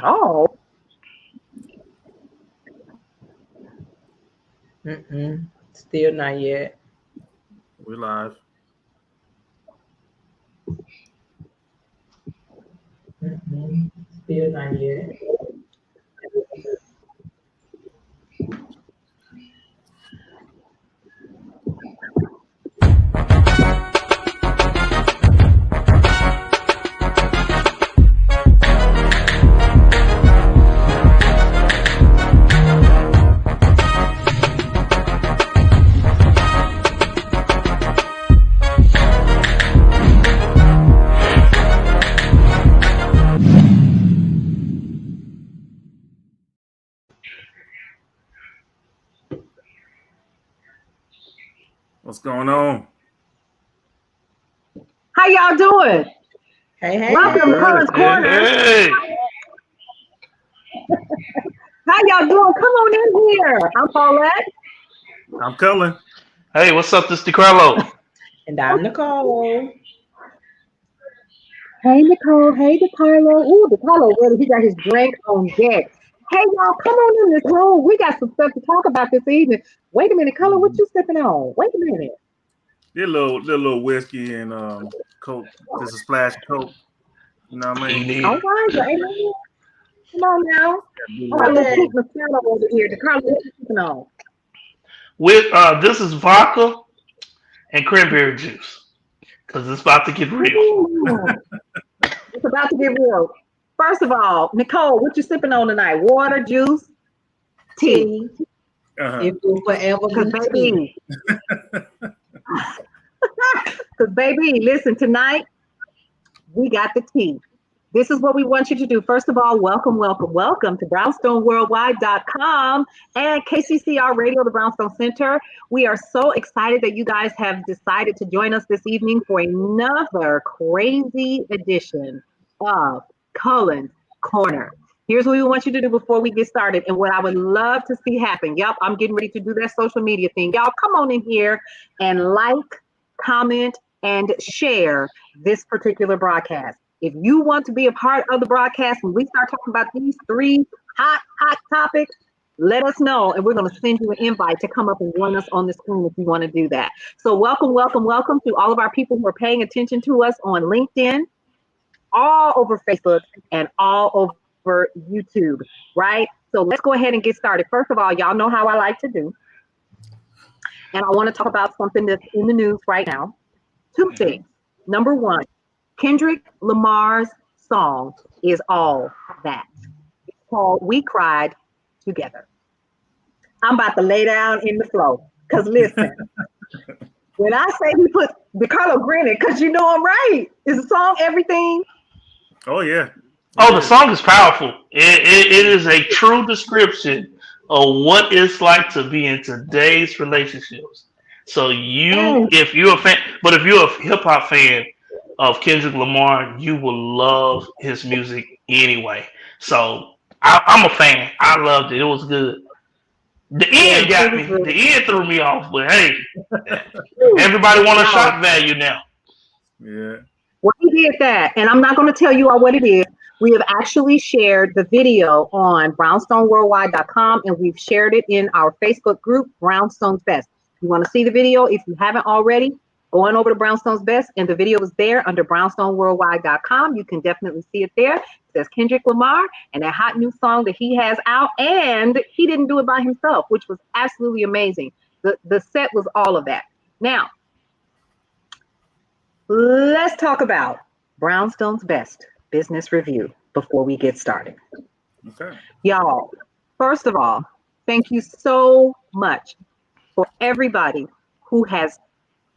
Oh. Still not yet. We live. Still not yet. What's going on? How y'all doing? Hey. Welcome to Cullen's Corner. Hey. How y'all doing? Come on in here. I'm Paulette. I'm Cullen. Hey, what's up? This is DeCarlo. And I'm Nicole. Hey, Nicole. Hey, DeCarlo. Ooh, DeCarlo, really, he got his drink on deck. Hey, y'all, come on in this room. We got some stuff to talk about this evening. Wait a minute, Cullen, what you sipping on? Wait a minute. Did a little whiskey and Coke. Just a splash of Coke. You know what I mean? All right, well, amen. Come on now. Oh, a little pink Moscato over here. DeCarlo, what you sipping on? With this is vodka and cranberry juice because it's about to get real. Ooh, it's about to get real. First of all, Nicole, what you sipping on tonight? Water, juice, tea. It will forever Because be baby, because baby, listen, tonight we got the tea. This is what we want you to do. First of all, welcome to brownstoneworldwide.com and KCCR Radio, the Brownstone Center. We are so excited that you guys have decided to join us this evening for another crazy edition of Cullen's Corner. Here's what we want you to do before we get started and what I would love to see happen. Yep, I'm getting ready to do that social media thing. Y'all come on in here and like, comment, and share this particular broadcast. If you want to be a part of the broadcast when we start talking about these three hot topics, let us know and we're going to send you an invite to come up and join us on the screen if you want to do that. So welcome to all of our people who are paying attention to us on LinkedIn, all over Facebook, and all over YouTube, right? So let's go ahead and get started. First of all, y'all know how I like to do. And I want to talk about something that's in the news right now. Two things. Number one, Kendrick Lamar's song is all that. It's called We Cried Together. I'm about to lay down in the floor. Because listen, when I say he put DeCarlo grinning, because you know I'm right. Is the song everything? Oh yeah. Oh, the song is powerful. It is a true description of what it's like to be in today's relationships. So if you're a fan, but if you're a hip hop fan of Kendrick Lamar, you will love his music anyway. So I'm a fan. I loved it. It was good. The end got me. The end threw me off. But hey, everybody want a shock value now. Yeah. Well, he did that, and I'm not going to tell you all what it is. We have actually shared the video on brownstoneworldwide.com, and we've shared it in our Facebook group, Brownstone's Best. You want to see the video? If you haven't already, go on over to Brownstone's Best, and the video is there under brownstoneworldwide.com. You can definitely see it there. It says Kendrick Lamar and that hot new song that he has out, and he didn't do it by himself, which was absolutely amazing. The set was all of that. Now, let's talk about Brownstone's Best Business Review before we get started. Okay. Y'all, first of all, thank you so much for everybody who has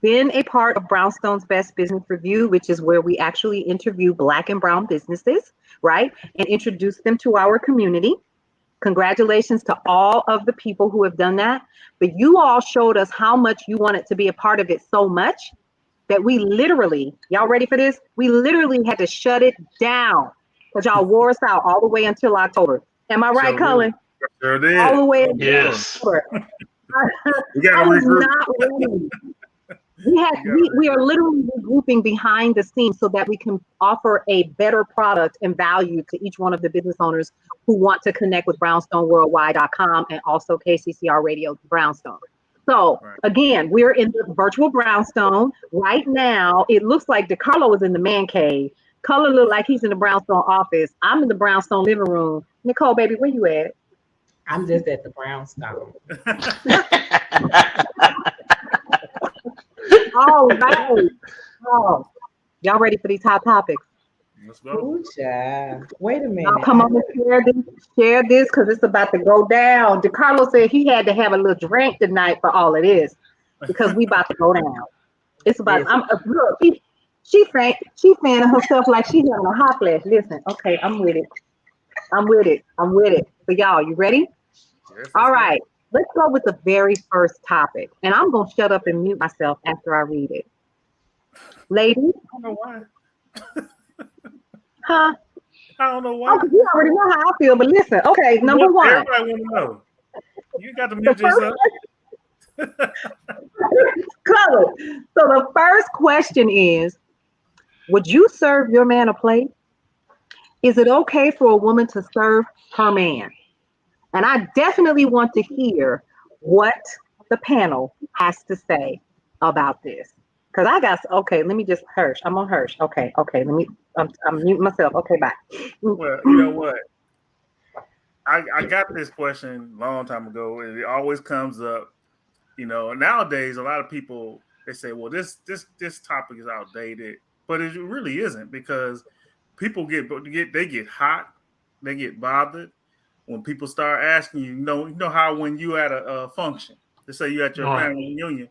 been a part of Brownstone's Best Business Review, which is where we actually interview Black and Brown businesses, right? And introduce them to our community. Congratulations to all of the people who have done that. But you all showed us how much you wanted to be a part of it so much that we literally, y'all ready for this? We literally had to shut it down because y'all wore us out all the way until October. Am I right, Cullen? Sure All the way Yes. I was not ready. We are literally regrouping behind the scenes so that we can offer a better product and value to each one of the business owners who want to connect with brownstoneworldwide.com and also KCCR Radio Brownstone. So again, we're in the virtual Brownstone right now. It looks like DeCarlo is in the man cave. Color look like he's in the Brownstone office. I'm in the Brownstone living room. Nicole, baby, where you at? I'm just at the Brownstone. All right. Oh, y'all ready for these hot topics? Let's go. Ooh, child. Wait a minute. Y'all come on and share this because it's about to go down. DeCarlo said he had to have a little drink tonight for all of this because we about to go down. It's about. Look, she fanning herself like she having a hot flash. Listen, okay, I'm with it. So y'all, you ready? Yes, all right. Let's go with the very first topic. And I'm going to shut up and mute myself after I read it. Ladies? I don't know why. Huh? I don't know why. Oh, you already know how I feel, but listen. Okay, number one. Everybody want to know. You got to mute yourself. So the first question is, would you serve your man a plate? Is it okay for a woman to serve her man? And I definitely want to hear what the panel has to say about this. Because let me just Hirsch. I'm on Hirsch. Okay. I'm muting myself. Okay, bye. Well, you know what? I got this question a long time ago, and it always comes up. You know, nowadays a lot of people they say, "Well, this topic is outdated," but it really isn't because people get hot, they get bothered when people start asking you. You know how when you at a function, let's say you at your family reunion,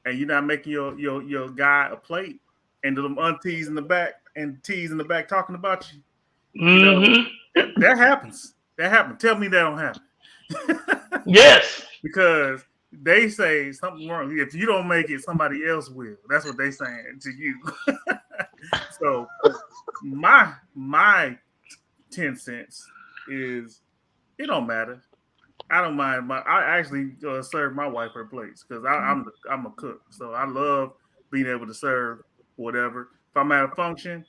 and you're not making your guy a plate, and the aunties in the back and teas in the back talking about you. You know, that happens. That happens. Tell me that don't happen. Yes. Because they say something wrong. If you don't make it, somebody else will. That's what they saying to you. So my 10 cents is it don't matter. I don't mind. I actually serve my wife her plates because I'm a cook. So I love being able to serve whatever. If I'm at a function,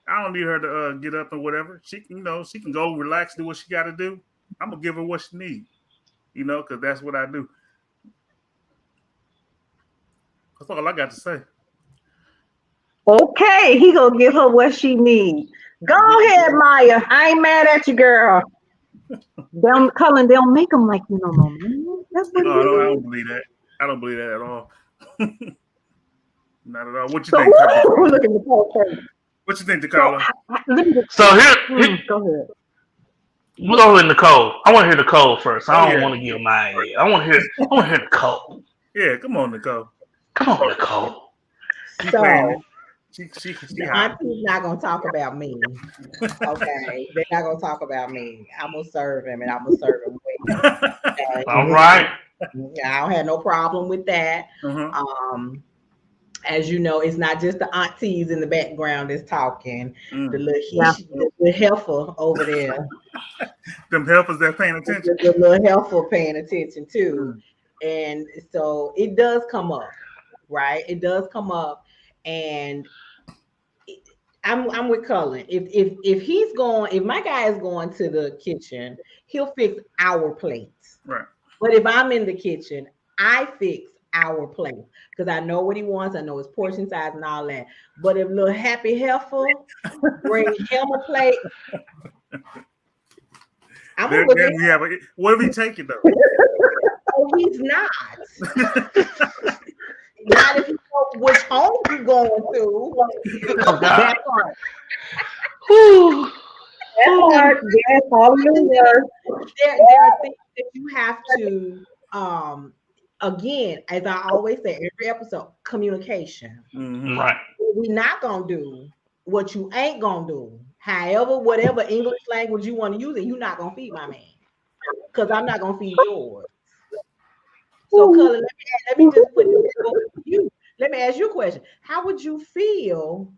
I don't need her to get up and whatever. She can go relax, do what she got to do. I'm gonna give her what she needs, because that's what I do. That's all I got to say. Okay, he gonna give her what she needs. Go ahead, Maya. I ain't mad at you, girl. Cullen, they'll make them like you no man. That's what I don't believe that. I don't believe that at all. Not at all. What you think? Look at the poll. What you think, DeCarlo? So here, go ahead. We'll go with Nicole. I want to hear Nicole first. I don't want to give mine yet. I want to hear Nicole. Yeah, come on, Nicole. Come on, Nicole. The auntie's not gonna talk about me. Okay, they're not gonna talk about me. I'm gonna serve him, and I'm gonna serve him well. Okay? All right. I don't have no problem with that. As you know, it's not just the aunties in the background that's talking. The little heifer over there. Them heifers that paying attention. The little heifer paying attention too. And so it does come up, right? It does come up, and I'm with Cullen. If my guy is going to the kitchen, he'll fix our plates. Right. But if I'm in the kitchen, I fix our plate because I know what he wants. I know his portion size and all that. But if little happy heifer bring him a plate, what if he take it though? Oh, he's not. Not if you know which home you're going to. Oh, God. That part. Yes, all there are things that you have to again, as I always say, every episode, communication. Right. We're not gonna do what you ain't gonna do. However, whatever English language you want to use, it you're not gonna feed my man, because I'm not gonna feed yours. So, Cullen, let me just put it to you. Let me ask you a question. How would you feel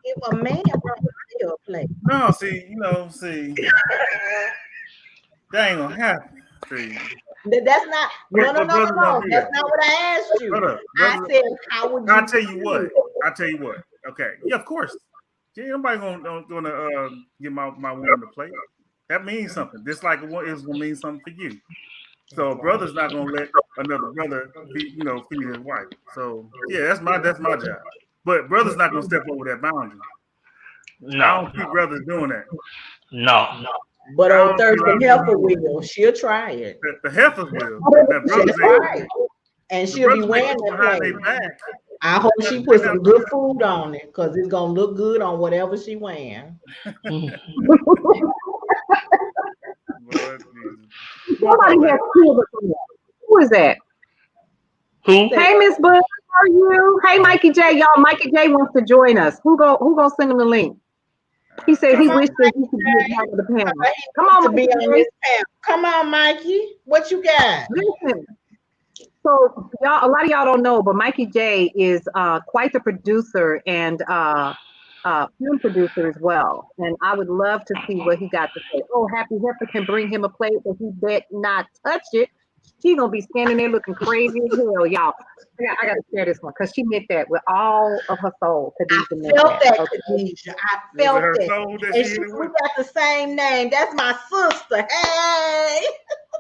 if a man brought you a plate? No, see, that ain't gonna happen. See, That's not. No. But brothers don't do That's that. not what I asked you. Brother, I said, how would you? I'll tell you what. Okay. Yeah, of course. Yeah, nobody gonna get my woman to play. That means something. Just like it was gonna mean something for you. So a brother's not gonna let another brother feed his wife. So yeah, that's my job. But brother's not gonna step over that boundary. I don't see brothers doing that. No. But old Thurston Heifer will. She'll try it. The heifers will. That She'll brothers try ain't. it. And she'll be wearing that behind plate. their back. I hope she puts some good food on it because it's gonna look good on whatever she wearing. Somebody has killed us. Who is that? Who? Hey, Miss Bud, how are you? Hey, Mikey J, y'all. Mikey J wants to join us. Who gonna send him the link? He said he wished that he could be part of the panel. Come on, Mikey J. Come on, Mikey. What you got? Listen. So y'all, a lot of y'all don't know, but Mikey J is quite the producer and film producer as well. And I would love to see what he got to say. Oh, Happy Heifer can bring him a plate, but he bet not touch it. She's gonna be standing there looking crazy as hell, y'all. I gotta share this one because she meant that with all of her soul. Khadijah felt that, Khadijah. I felt it. And we got the same name. That's my sister. Hey.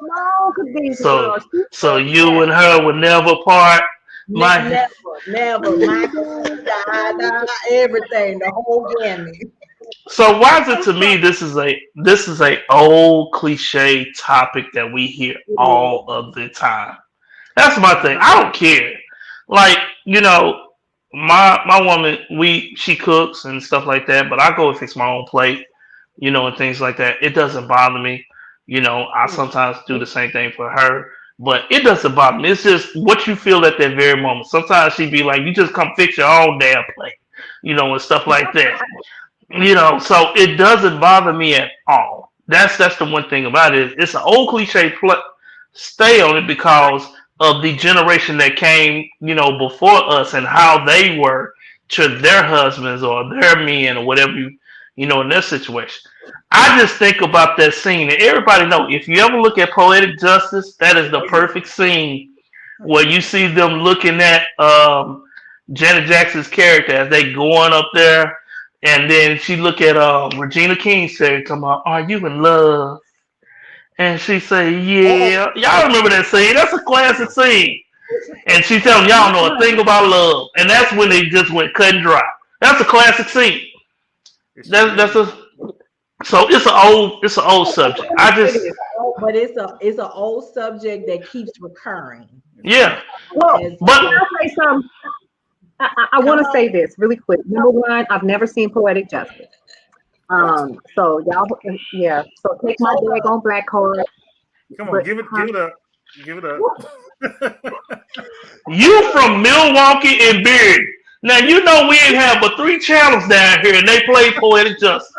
No, Khadijah. So you and her would never part. Never. My everything, the whole gamut. So why is it to me this is a old cliche topic that we hear all of the time? That's my thing. I don't care. Like, my woman, she cooks and stuff like that, but I go and fix my own plate, and things like that. It doesn't bother me. I sometimes do the same thing for her, but it doesn't bother me. It's just what you feel at that very moment. Sometimes she'd be like, you just come fix your own damn plate, and stuff like that. So it doesn't bother me at all. That's the one thing about it. It's an old cliche. Stay on it because of the generation that came, before us and how they were to their husbands or their men or whatever in their situation. I just think about that scene, and everybody know if you ever look at Poetic Justice, that is the perfect scene where you see them looking at Janet Jackson's character as they going up there. And then she look at Regina King's character, come on, are you in love? And she say, yeah. Y'all remember that scene? That's a classic scene. And she tell them, y'all know a thing about love. And that's when they just went cut and dry. That's a classic scene. So it's an old subject. But it's an old subject that keeps recurring. Yeah. Well, but I'll say something. I want to say this really quick. Number one, I've never seen Poetic Justice. So y'all, yeah. So take my daggone black card. Come on, give it up. You from Milwaukee and Beard. Now you know we ain't have but 3 channels down here, and they play Poetic Justice.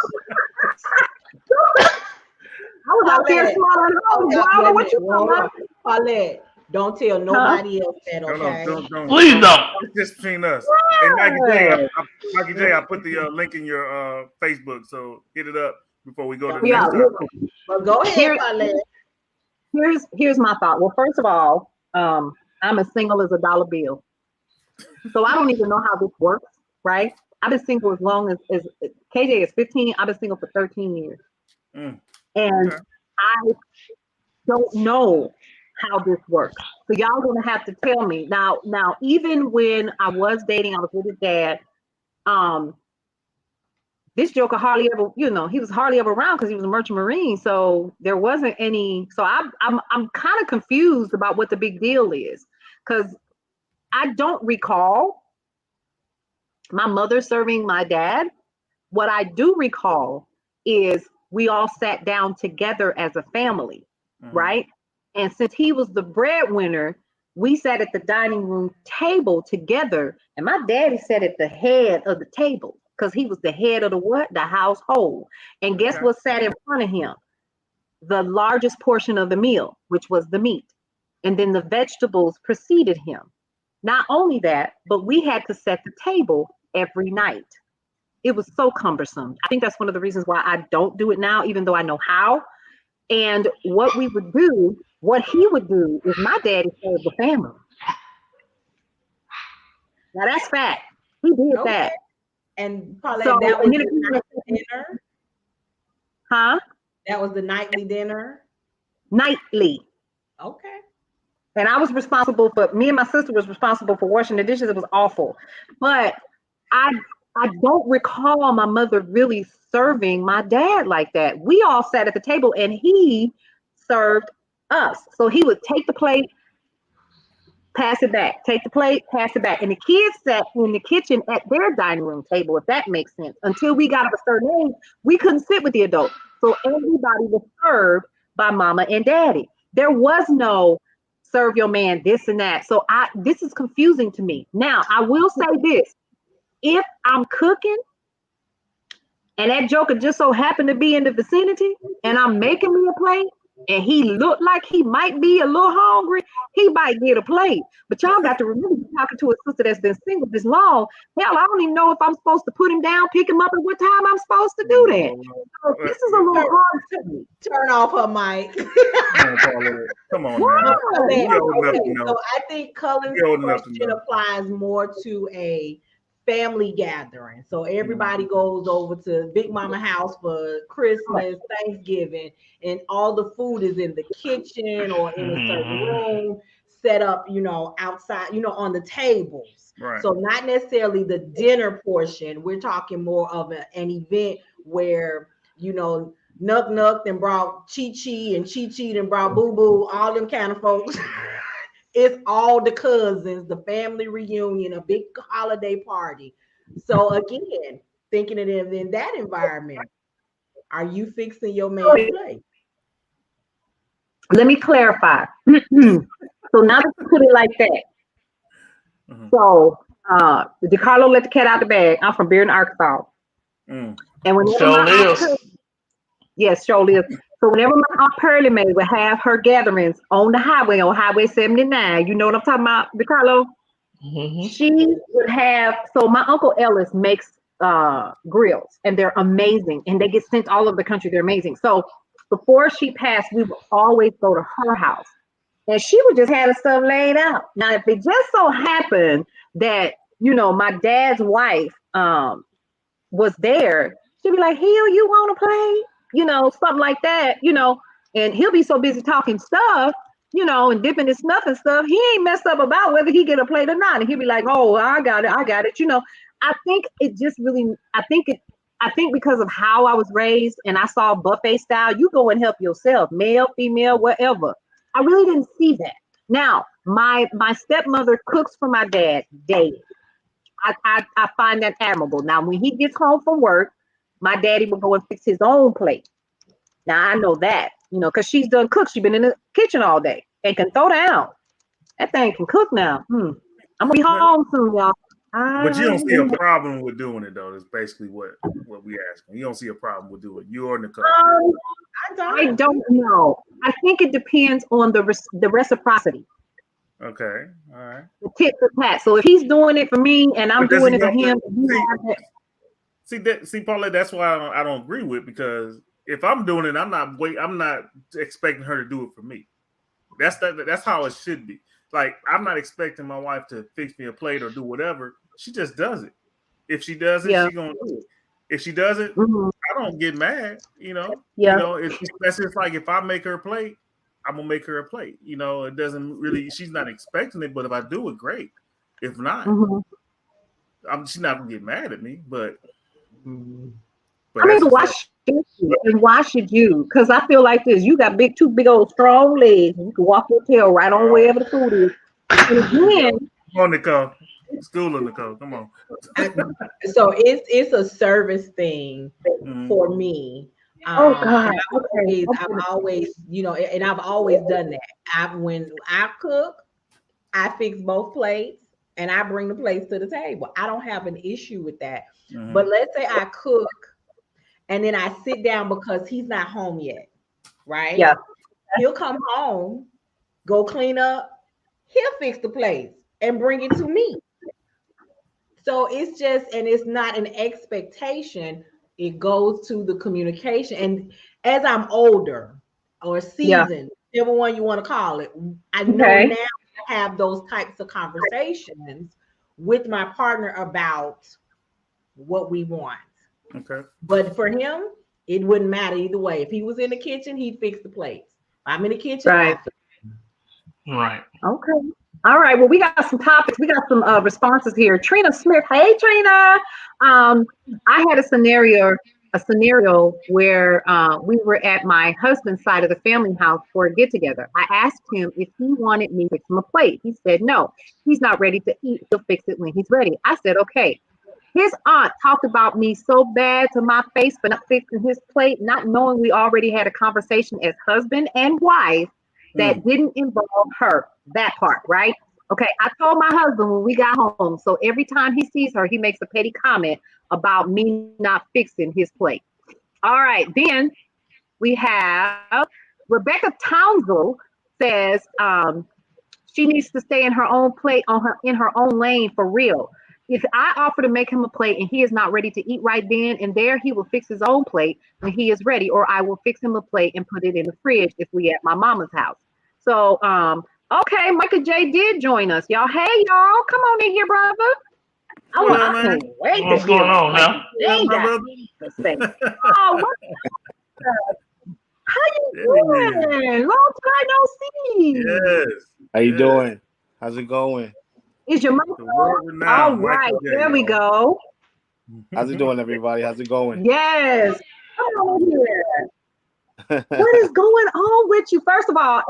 I was out there smiling. I don't know what you talking about. Paulette, don't tell nobody else that, okay? Don't. Please don't. It's just between us. Hey, Mikey J, I put the link in your Facebook, so hit it up before we go to the next topic. Well, go ahead, Paulette. Here's my thought. Well, first of all, I'm as single as a dollar bill. So I don't even know how this works, right? I've been single as long as KJ is 15. I've been single for 13 years. And I don't know how this works. So y'all gonna have to tell me. Now, even when I was dating, I was with his dad. This joker hardly ever, he was hardly ever around because he was a merchant marine. So there wasn't any. So I'm kind of confused about what the big deal is, because I don't recall my mother serving my dad. What I do recall is we all sat down together as a family, right? And since he was the breadwinner, we sat at the dining room table together, and my daddy sat at the head of the table because he was the head of the household. And guess what sat in front of him? The largest portion of the meal, which was the meat. And then the vegetables preceded him. Not only that, but we had to set the table every night. It was so cumbersome. I think that's one of the reasons why I don't do it now, even though I know how. And what we would do, what he would do is my daddy served the family. Now that's fact. He did Okay. that. And Paulette, So, that was and then the nightly dinner. huh? That was the nightly dinner. Nightly. Okay. And I was responsible for, me and my sister was responsible for washing the dishes. It was awful. But I don't recall my mother really serving my dad like that. We all sat at the table and he served us. So he would take the plate, pass it back, take the plate, pass it back. And the kids sat in the kitchen at their dining room table, if that makes sense. Until we got of a certain age, we couldn't sit with the adults. So everybody was served by mama and daddy. There was no serve your man this and that. So this is confusing to me. Now, I will say this. If I'm cooking and that joker just so happened to be in the vicinity and I'm making me a plate and he looked like he might be a little hungry, he might get a plate. But y'all got to remember, you're talking to a sister that's been single this long. Hell, I don't even know if I'm supposed to put him down, pick him up, and what time I'm supposed to do that. So this is a little hard to me. Turn off her mic. Come on now. Okay, know. so I think Cullen's question applies more to a family gathering. So everybody goes over to Big Mama house for Christmas, Thanksgiving, and all the food is in the kitchen or in a certain room, set up, outside, on the tables. Right. So not necessarily the dinner portion. We're talking more of an event where, Nuck Nuck and brought Chi Chi and Chi Chi and brought Boo Boo, all them kind of folks. It's all the cousins, the family reunion, a big holiday party. So again, thinking of it in that environment, are you fixing your man's plate? Let me clarify. So now that you put it like that, so DeCarlo let the cat out the bag. I'm from Bearden, Arkansas. And whenever my aunt, yes, surely is. So whenever my Aunt Pearlie Mae would have her gatherings on the highway, on Highway 79, you know what I'm talking about, DeCarlo? She would have, so my Uncle Ellis makes grills, and they're amazing, and they get sent all over the country. They're amazing. So before she passed, we would always go to her house, and she would just have the stuff laid out. Now, if it just so happened that, my dad's wife was there, she'd be like, "Hill, you want to play?" Something like that, and he'll be so busy talking stuff, and dipping his snuff and stuff. He ain't messed up about whether he get a plate or not. And he'll be like, "Oh, I got it. I think it just really, I think because of how I was raised and I saw buffet style, you go and help yourself, male, female, whatever. I really didn't see that. Now, my stepmother cooks for my dad daily. I find that admirable. Now, when he gets home from work, my daddy will go and fix his own plate. Now, I know that, because she's done cook. She's been in the kitchen all day and can throw down. That thing can cook now. I'm going to be home soon, y'all. But you don't see a problem with doing it, though. That's basically what we asking. You don't see a problem with doing it. You or Nicole? I don't know. I think it depends on the reciprocity. Okay, all right. The tit for tat. So if he's doing it for me and I'm doing it for him, see, Paulette, that's why I don't agree with, because if I'm doing it, I'm not expecting her to do it for me. That's how it should be. Like, I'm not expecting my wife to fix me a plate or do whatever. She just does it. If she does it, she's gonna do it. If she doesn't, I don't get mad. That's just like, if I make her a plate, I'm gonna make her a plate. It doesn't really. She's not expecting it, but if I do it, great. If not, she's not gonna get mad at me. But I mean, why should you? Because I feel like this. You got two big old strong legs. You can walk your tail right on wherever the food is. And again, come on, Nicole. School of Nicole. Come on. So it's a service thing for me. Oh God! I've always, and I've always done that. When I cook, I fix both plates and I bring the plates to the table. I don't have an issue with that. But let's say I cook and then I sit down because he's not home yet, right? Yeah. He'll come home, go clean up, he'll fix the plates and bring it to me. So it's just, and it's not an expectation. It goes to the communication. And as I'm older, or season, whichever one you want to call it. I know now I have those types of conversations with my partner about what we want. Okay. But for him, it wouldn't matter either way. If he was in the kitchen, he'd fix the plates. If I'm in the kitchen, Right. I fix. Right. Okay. All right. Well, we got some topics. We got some responses here. Trina Smith. Hey, Trina. I had a scenario where we were at my husband's side of the family house for a get together. I asked him if he wanted me to fix him a plate. He said no. He's not ready to eat. He'll fix it when he's ready. I said okay. His aunt talked about me so bad to my face for not fixing his plate, not knowing we already had a conversation as husband and wife that didn't involve her. That part, right? Okay, I told my husband when we got home. So every time he sees her, he makes a petty comment about me not fixing his plate. All right, then we have Rebecca Townsville says she needs to stay in her own plate in her own lane for real. If I offer to make him a plate and he is not ready to eat right then and there, he will fix his own plate when he is ready, or I will fix him a plate and put it in the fridge if we at my mama's house. So, okay, Michael J did join us, y'all. Hey, y'all, come on in here, brother. I can't wait What's to going hear on now? J got to say. Oh, what's up? How you doing? Long time no see. Yes. How you doing? How's it going? Is your mic on? All right, there we go. How's it doing, everybody? How's it going? Yes. Come on here. What is going on with you? First of all,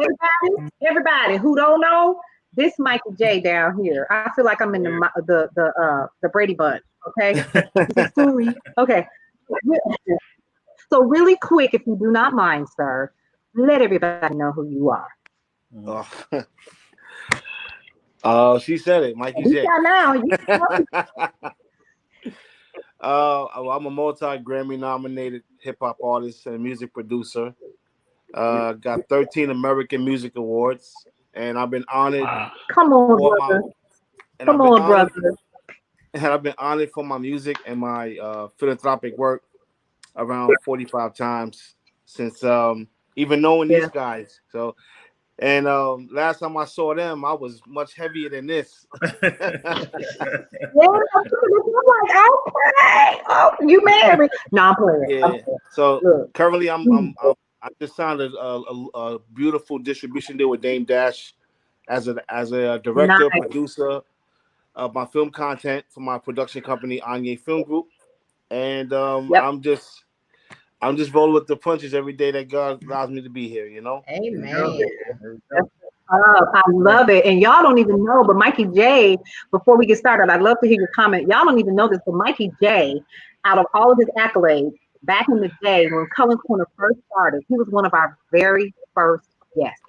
everybody who don't know, this Michael J down here. I feel like I'm in the Brady Bunch. Okay. Story. Okay. So really quick, if you do not mind, sir, let everybody know who you are. Oh, she said it, Mikey J. Now. I'm a multi-Grammy nominated hip hop artist and music producer. Got 13 American Music Awards, and I've been honored. Come on, brother. Brother. And I've been honored for my music and my philanthropic work around 45 times since even knowing these guys. So, and last time I saw them, I was much heavier than this. I'm like, okay. Oh, you married? No, I'm playing. Yeah. So currently, I just signed a beautiful distribution deal with Dame Dash as a director, producer of my film content for my production company Anye Film Group, and I'm just rolling with the punches every day that God allows me to be here. You know. Amen. I love it. And y'all don't even know, but Mikey J, before we get started, I'd love to hear your comment. Y'all don't even know this, but Mikey J, out of all of his accolades, back in the day when Cullen's Corner first started, he was one of our very first guests.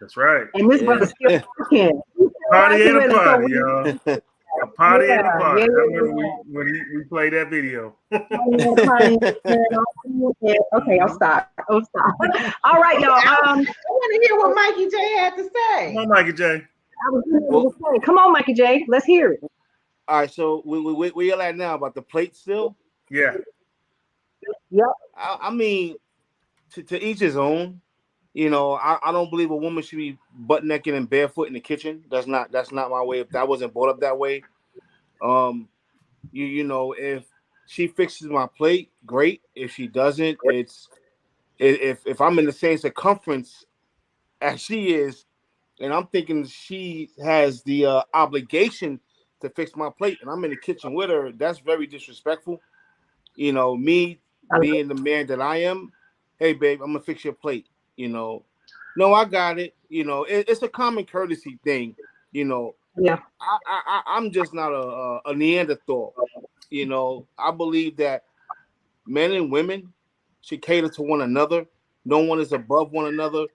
That's right. And this brother still working. Party ain't a party, y'all. A party ain't a party. I remember when we played that video. Okay, I'll stop. All right, y'all. I want to hear what Mikey J had to say. Come on, Mikey J. Come on, Mikey J. Let's hear it. All right, so where you at now about the plate still? Yeah. Yep. I mean, to each his own. You know, I don't believe a woman should be butt naked and barefoot in the kitchen. That's not my way. If that wasn't brought up that way, you know, if she fixes my plate, great. If she doesn't, if I'm in the same circumference as she is, and I'm thinking she has the obligation to fix my plate, and I'm in the kitchen with her, that's very disrespectful. You know, me being the man that I am, hey babe, I'm gonna fix your plate. You know, no, I got it. You know, it's a common courtesy thing. You know, yeah. I'm just not a Neanderthal. You know, I believe that men and women should cater to one another. No one is above one another.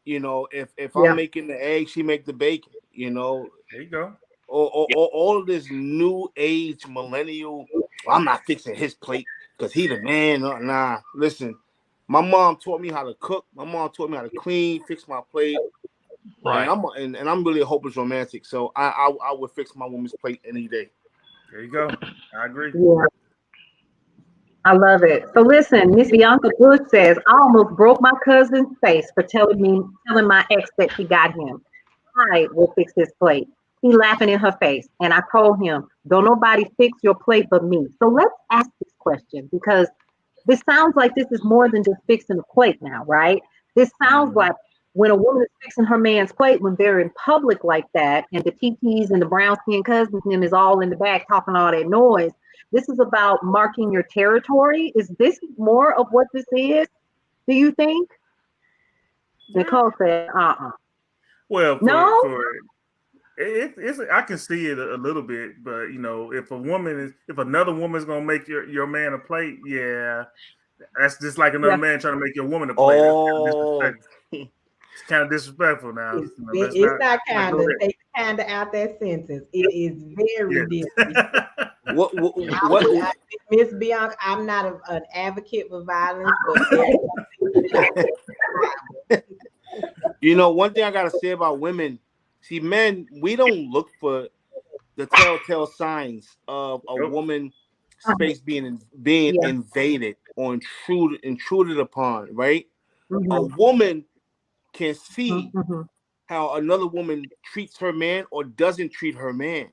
You know, if I'm making the egg, she make the bacon. You know, there you go. All of this new age millennial. Well, I'm not fixing his plate because he the man. Nah, listen. My mom taught me how to cook. My mom taught me how to clean, fix my plate. Right. And I'm really a hopeless romantic. So I would fix my woman's plate any day. There you go. I agree. Yeah. I love it. So listen, Miss Bianca Bush says, I almost broke my cousin's face for telling my ex that she got him. I will fix his plate. He laughing in her face. And I told him, don't nobody fix your plate but me. So let's ask this question because this sounds like this is more than just fixing a plate now, right? This sounds Mhm. like when a woman is fixing her man's plate when they're in public like that, and the TTs and the brown skin cousins and them is all in the back talking all that noise. This is about marking your territory. Is this more of what this is? Do you think? Yeah. Nicole said, Well, for no? for it's I can see it a little bit, but if another woman's gonna make your man a plate, yeah, that's just like another Yeah. man trying to make your woman a plate. Oh, It's kind of disrespectful now. Let's It's not not not kind go of there. take kind of out that sentence. It is very disrespectful. Yeah. what? I, Miss Bianca, I'm not an advocate for violence, but there are some things that are You know, one thing I gotta say about women. See, men, we don't look for the telltale signs of a Nope. woman Uh-huh. space being Yeah. invaded or intruded upon. Right? A Mm-hmm. woman can see Mm-hmm. how another woman treats her man or doesn't treat her man.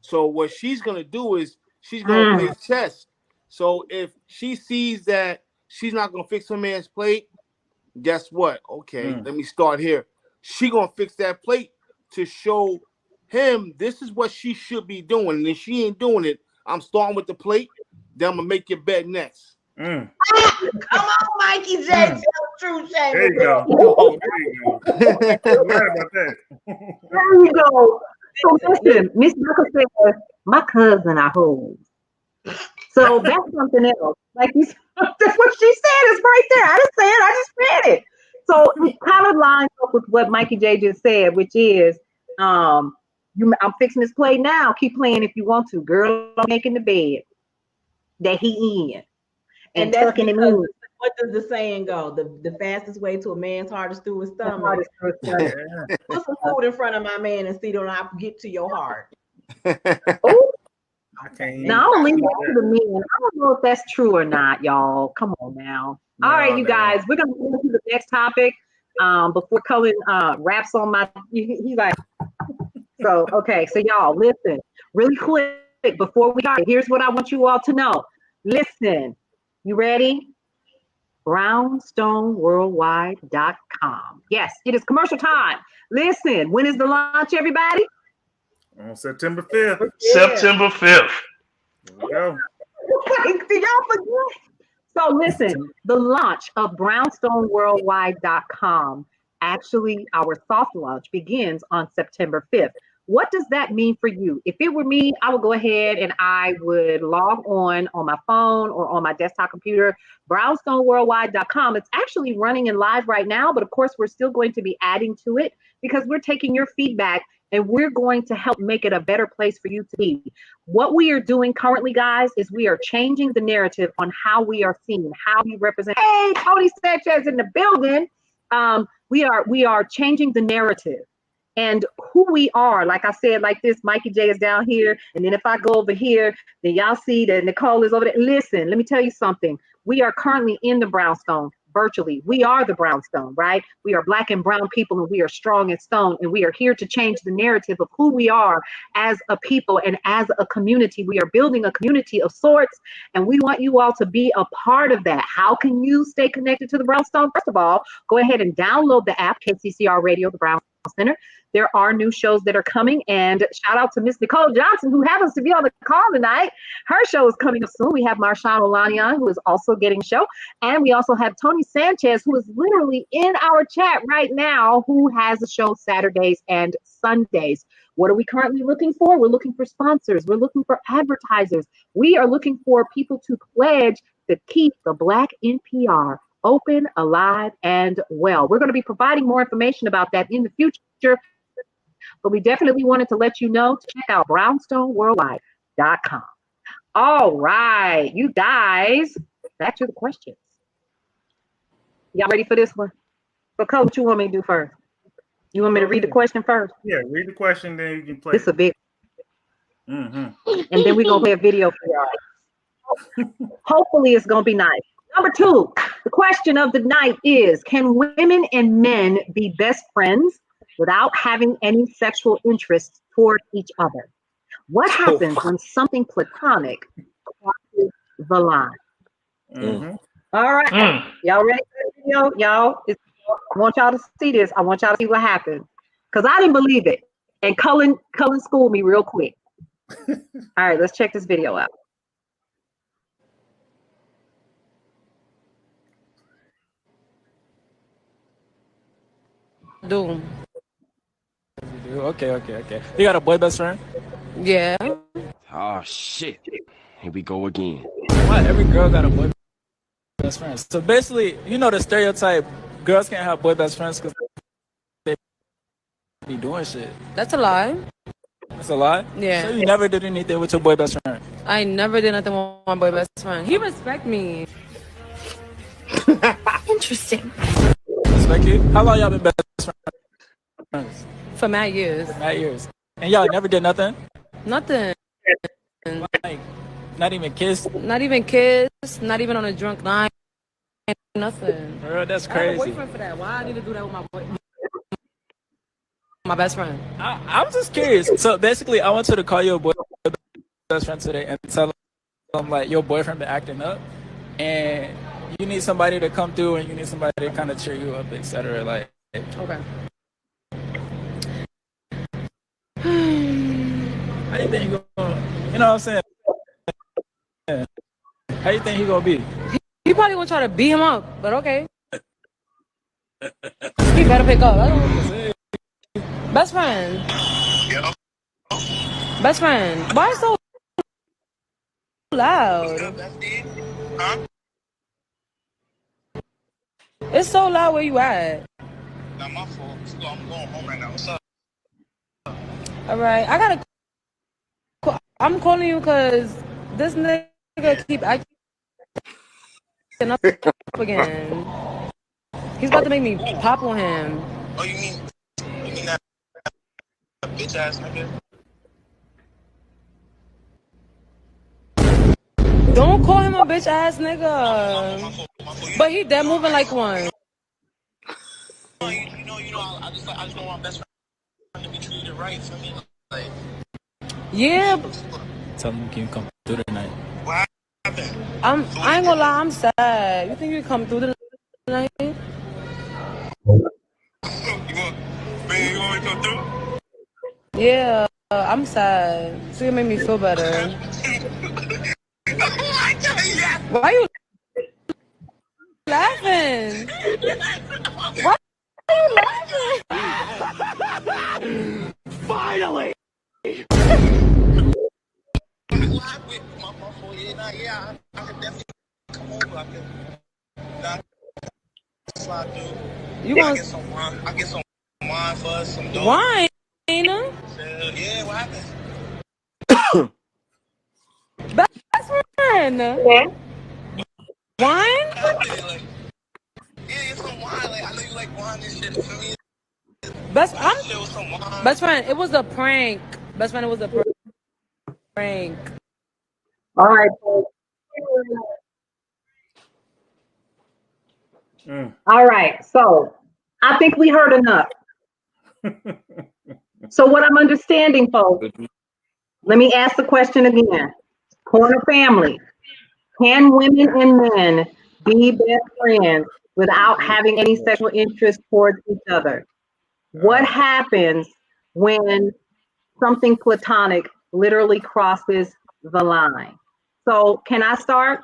So what she's gonna do is she's gonna play Mm. chess. So if she sees that she's not gonna fix her man's plate, guess what? Okay, Mm. let me start here. She gonna fix that plate to show him this is what she should be doing. And if she ain't doing it, I'm starting with the plate. Then I'm gonna make your bed next. Mm. come on, Mikey J, tell Mm. the truth, shame There the you devil. go. No. There you go. You're right about that. There you go. So Listen, listen, Miss Bianca said, my cousin I hold. So that's something else. Like you, that's what she said is right there. I didn't say it. I just read it. So it kind of lines up with what Mikey J just said, which is, I'm fixing this play now. Keep playing if you want to. Girl, I'm making the bed that he in and and that's tucking him because in. what does the saying go? The fastest way to a man's heart is through his The stomach. hardest first time. Yeah. Put some food in front of my man and see don't I get to your heart. Oh, I can't now even I'm gonna leave dispute that to that. the men. I don't know if that's true or not, y'all. Come on now. All right, No, you no. guys, we're gonna move to the next topic. Before Cullen raps on my, he's like, so okay, so y'all listen really quick before we start. Here's what I want you all to know. Listen, you ready? BrownstoneWorldwide.com. Yes, it is commercial time. Listen, when is the launch, everybody? On September 5th. Yeah. September 5th. There we go. Did y'all forget? So listen, the launch of brownstoneworldwide.com, actually our soft launch begins on September 5th. What does that mean for you? If it were me, I would go ahead and I would log on my phone or on my desktop computer, brownstoneworldwide.com. It's actually running in live right now, but of course we're still going to be adding to it because we're taking your feedback and we're going to help make it a better place for you to be. What we are doing currently, guys, is we are changing the narrative on how we are seen, how we represent. Hey, Tony Sanchez in the building. We are changing the narrative and who we are. Like I said, like this, Mikey J is down here, and then if I go over here, then y'all see that Nicole is over there. Listen, let me tell you something. We are currently in the brownstone virtually. We are the brownstone, right? We are black and brown people, and we are strong as stone, and we are here to change the narrative of who we are as a people and as a community. We are building a community of sorts, and we want you all to be a part of that. How can you stay connected to the brownstone? First of all, go ahead and download the app, KCCR Radio, the Brown Center. There are new shows that are coming, and shout out to Miss Nicole Johnson, who happens to be on the call tonight. Her show is coming up soon. We have Marshawn Olanian, who is also getting a show, and we also have Tony Sanchez, who is literally in our chat right now, who has a show Saturdays and Sundays. What are we currently looking for? We're looking for sponsors. We're looking for advertisers. We are looking for people to pledge to keep the Black NPR open, alive, and well. We're going to be providing more information about that in the future, but we definitely wanted to let you know to check out brownstoneworldwide.com. All right, you guys, back to the questions. Y'all ready for this one? So, Coach, what you want me to do first? You want me to Go read the ahead. question first? Yeah, read the question, then you can play This it. is a big, Mm-hmm. and then we're gonna play a video for y'all. Hopefully it's going to be nice. Number 2, the question of the night is, can women and men be best friends without having any sexual interest toward each other? What happens when something platonic crosses the line? Mm-hmm. All right. Y'all ready for this video? Y'all, I want y'all to see this. I want y'all to see what happens. Because I didn't believe it. And Cullen schooled me real quick. All right, let's check this video out. Do. Okay. You got a boy best friend? Yeah. Oh shit. Here we go again. Why every girl got a boy best friend? So basically, you know the stereotype, girls can't have boy best friends because they be doing shit. That's a lie. That's a lie? Yeah. So you never did anything with your boy best friend? I never did nothing with my boy best friend. He respect me. Interesting. Respect you? How long y'all been best friends? For mad years. 9 years. And y'all never did nothing? Nothing. Like, not even kiss? Not even kiss. Not even on a drunk night. Nothing. Bro, that's I have a crazy. boyfriend for that. Why I need to do that with my best friend? I'm just curious. So basically, I want you to call your boy best friend today and tell him like your boyfriend been acting up, and you need somebody to come through, and you need somebody to kind of cheer you up, etc. Like, Okay. how you think he gonna? You know what I'm saying? How you think he gonna be? He probably gonna try to beat him up, but okay. He better pick up. That's all. Best friend. Yeah. Best friend. Why so loud? Huh? It's so loud where you at. Not my fault. I'm going home right now. What's up? All right, I'm calling you because this nigga keep acting up again. He's about to make me pop on him. Oh, you mean that bitch ass nigga? Don't call him a bitch ass nigga. But he dead moving like one. You know, I just don't want my best friend to be treated right for me. Like, Yeah, Tell him you can come through tonight. what happened? I ain't gonna lie, I'm sad. You think you come through tonight? You want me to come through? Yeah, I'm sad. So you make me feel better. Why you laughing? Why are you laughing? Finally! Yeah, I could definitely come over. I could slide through. You I want get some wine. I get some wine for us, some dope. wine? Yeah, what happened? Best friend. Wine? Like, yeah, get some wine. Like, I know you like wine and shit. For me, Best shit with some wine. best friend. It was a prank. Best friend. It was a prank. All right. All right. So I think we heard enough. So what I'm understanding, folks, let me ask the question again. Corner family, can women and men be best friends without having any sexual interest towards each other? What happens when something platonic literally crosses the line? So can I start?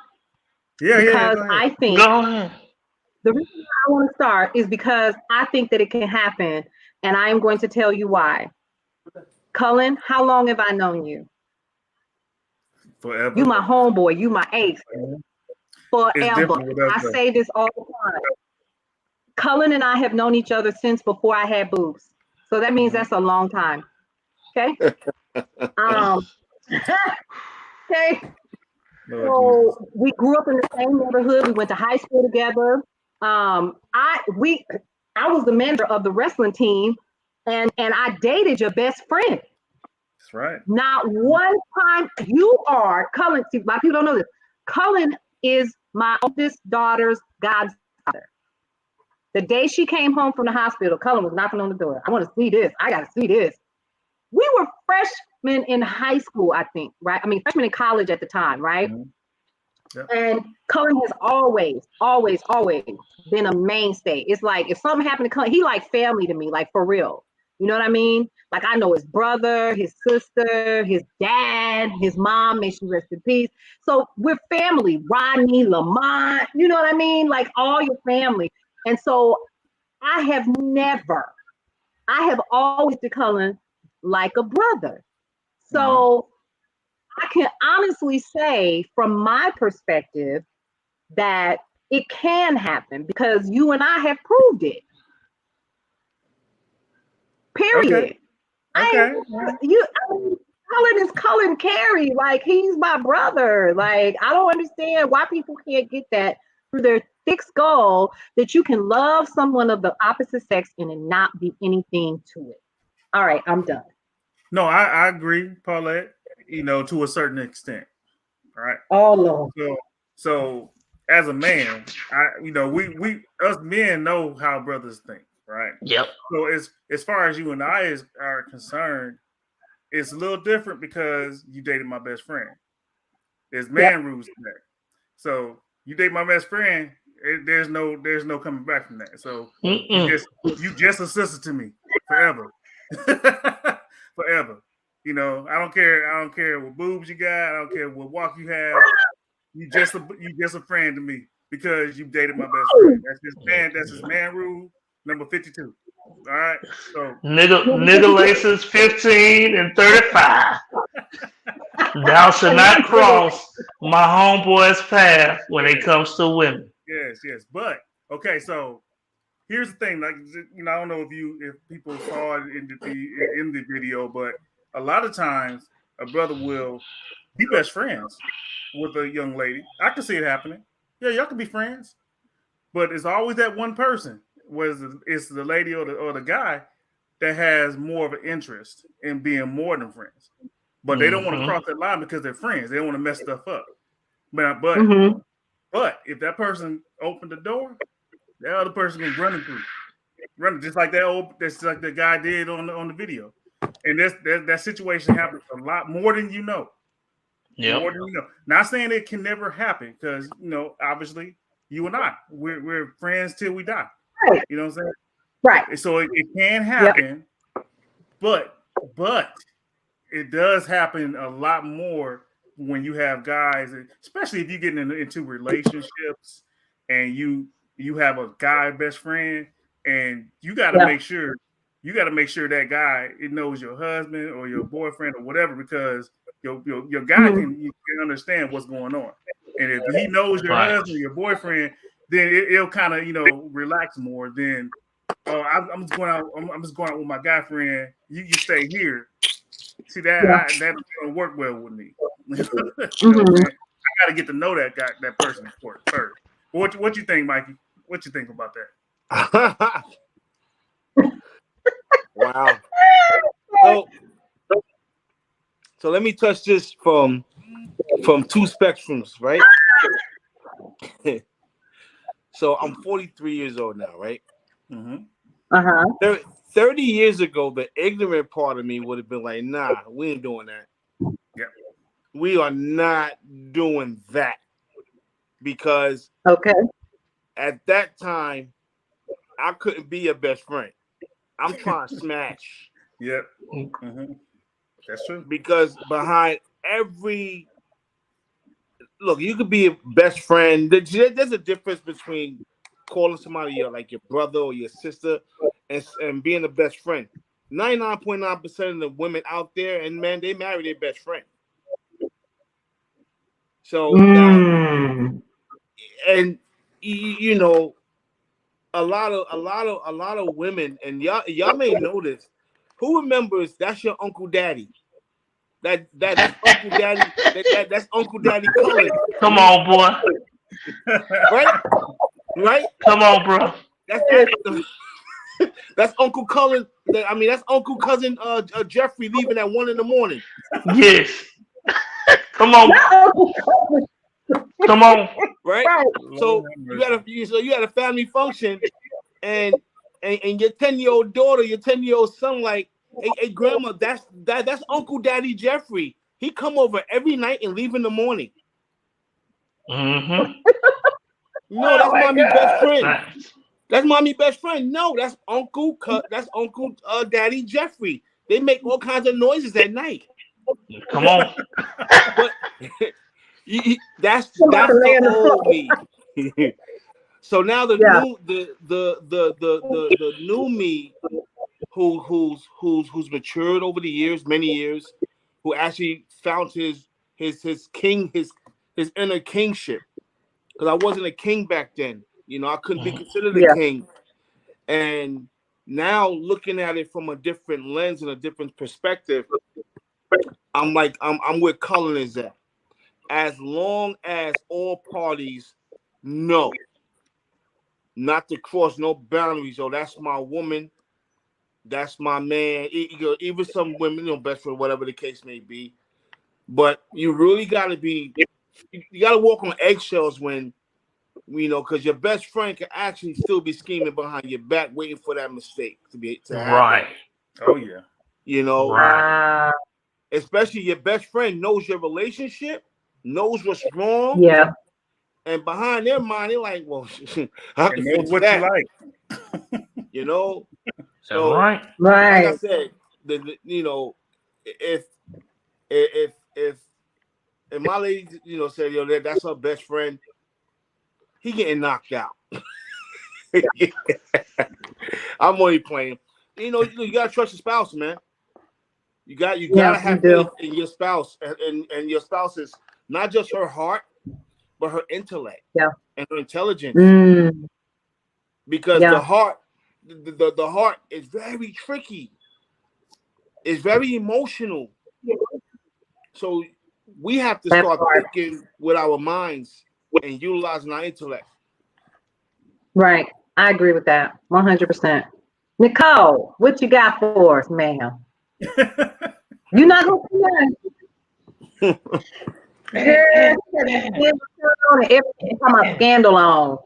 Yeah, Because go ahead. I think Go ahead. the reason I want to start is because I think that it can happen, and I am going to tell you why. Cullen, how long have I known you? Forever. You my homeboy, you my ace. It's Forever. different with us, I though. say this all the time. Cullen and I have known each other since before I had boobs. So that means that's a long time. Okay? Okay. Lord So we grew up in the same neighborhood. We went to high school together. I was the manager of the wrestling team, and I dated your best friend. That's right. Not one time. You are Cullen. See, a lot of people don't know this. Cullen is my oldest daughter's godfather. The day she came home from the hospital, Cullen was knocking on the door. I want to see this. I got to see this. We were freshmen in high school, I think, right? I mean, freshmen in college at the time, right? Mm-hmm. Yep. And Cullen has always been a mainstay. It's like if something happened to Cullen, he like family to me, like for real. You know what I mean? Like I know his brother, his sister, his dad, his mom, may she rest in peace. So we're family. Rodney, Lamont, you know what I mean? Like all your family. And so I have always to Cullen like a brother. So I can honestly say from my perspective that it can happen because you and I have proved it. Period. Okay. Cullen is Cullen Carey. Like he's my brother. Like I don't understand why people can't get that through their thick skull that you can love someone of the opposite sex and it not be anything to it. All right, I'm done. No, I agree, Paulette. You know, to a certain extent, right? Oh no. So as a man, we us men know how brothers think, right? Yep. So as far as you and I are concerned, it's a little different because you dated my best friend. There's man rules there. So you date my best friend, there's no coming back from that. So you just a sister to me forever. Forever. You know, I don't care what boobs you got, I don't care what walk you have. You just a friend to me because you dated my best friend. That's his man rule, number 52. All right. So nigga laces 15 and 35. Thou shalt not cross my homeboy's path when it comes to women. Yes. But okay, so here's the thing. Like, you know, I don't know if people saw it in the video, but a lot of times a brother will be best friends with a young lady. I can see it happening. Yeah, y'all can be friends, but it's always that one person, whether it's the lady or the guy, that has more of an interest in being more than friends. But they don't want to cross that line because they're friends. They don't want to mess stuff up. But if that person opened the door, that other person can run just like that's like the guy did on the video. And that situation happens a lot more than you know. Yeah. More than you know. Not saying it can never happen because obviously you and I we're friends till we die. Right. You know what I'm saying? Right. So it can happen, but it does happen a lot more when you have guys, especially if you get into relationships and you have a guy best friend and you got to make sure that guy knows your husband or your boyfriend or whatever, because your guy can understand what's going on. And if he knows your husband, your boyfriend, then it'll kind of relax more than I'm just going out with my guy friend. You stay here. See that don't work well with me. I got to get to know that person first. What you think, Mikey? What you think about that? Wow. So let me touch this from two spectrums, right? So I'm 43 years old now, right? 30 years ago, the ignorant part of me would have been like, nah, we ain't doing that. Yep. We are not doing that. Because at that time, I couldn't be your best friend. I'm trying to smash. Yep. That's true. Because behind every look, you could be a best friend. There's a difference between calling somebody your brother or your sister and being a best friend. 99.9% of the women out there and men, they marry their best friend. So now, and a lot of women, and y'all may know this. Who remembers that's your Uncle Daddy? That's Uncle Daddy. That's Uncle Daddy Cullen. Come on, boy. Right? Come on, bro. That's Uncle Cullen. That's Uncle Cousin Jeffrey leaving at 1 a.m. Yes. Come on. Come on. right? Right. So you had a family function, and your 10-year-old daughter, your 10-year-old son, like, hey, grandma, that's Uncle Daddy Jeffrey. He come over every night and leave in the morning. Mm-hmm. No, Oh that's my mommy best God. friend. That's mommy best friend. No, that's Uncle Daddy Jeffrey. They make all kinds of noises at night. Come on. But that's I'm about to lay the on the floor. old me. So now the Yeah. new me who's matured over the years, many years, who actually found his inner kingship. Because I wasn't a king back then. You know, I couldn't be considered a Yeah. king. And now looking at it from a different lens and a different perspective, I'm like, I'm where Cullen is at. As long as all parties know not to cross no boundaries. Oh, that's my woman. That's my man. Even some women, best friend, whatever the case may be. But you really got to you got to walk on eggshells when, because your best friend can actually still be scheming behind your back, waiting for that mistake to happen. Right. Oh yeah. Right. Especially your best friend knows your relationship, knows what's wrong, Yeah. and behind their mind, they're like, well, I have to And knows fix what you that. like. So, Right. like I Right. said, if if my lady, said, that's her best friend, he getting knocked out. I'm only playing. You gotta trust your spouse, man. You gotta You have do. faith in your spouse, and your spouse is not just her heart, but her intellect Yeah. and her intelligence. Mm. Because Yeah. the heart, the heart is very tricky. It's very emotional. So we have to That start part. thinking with our minds and utilizing our intellect. Right. I agree with that. 100%. Nicole, what you got for us, ma'am? You're not gonna say that. Girl, everything come up scandal on.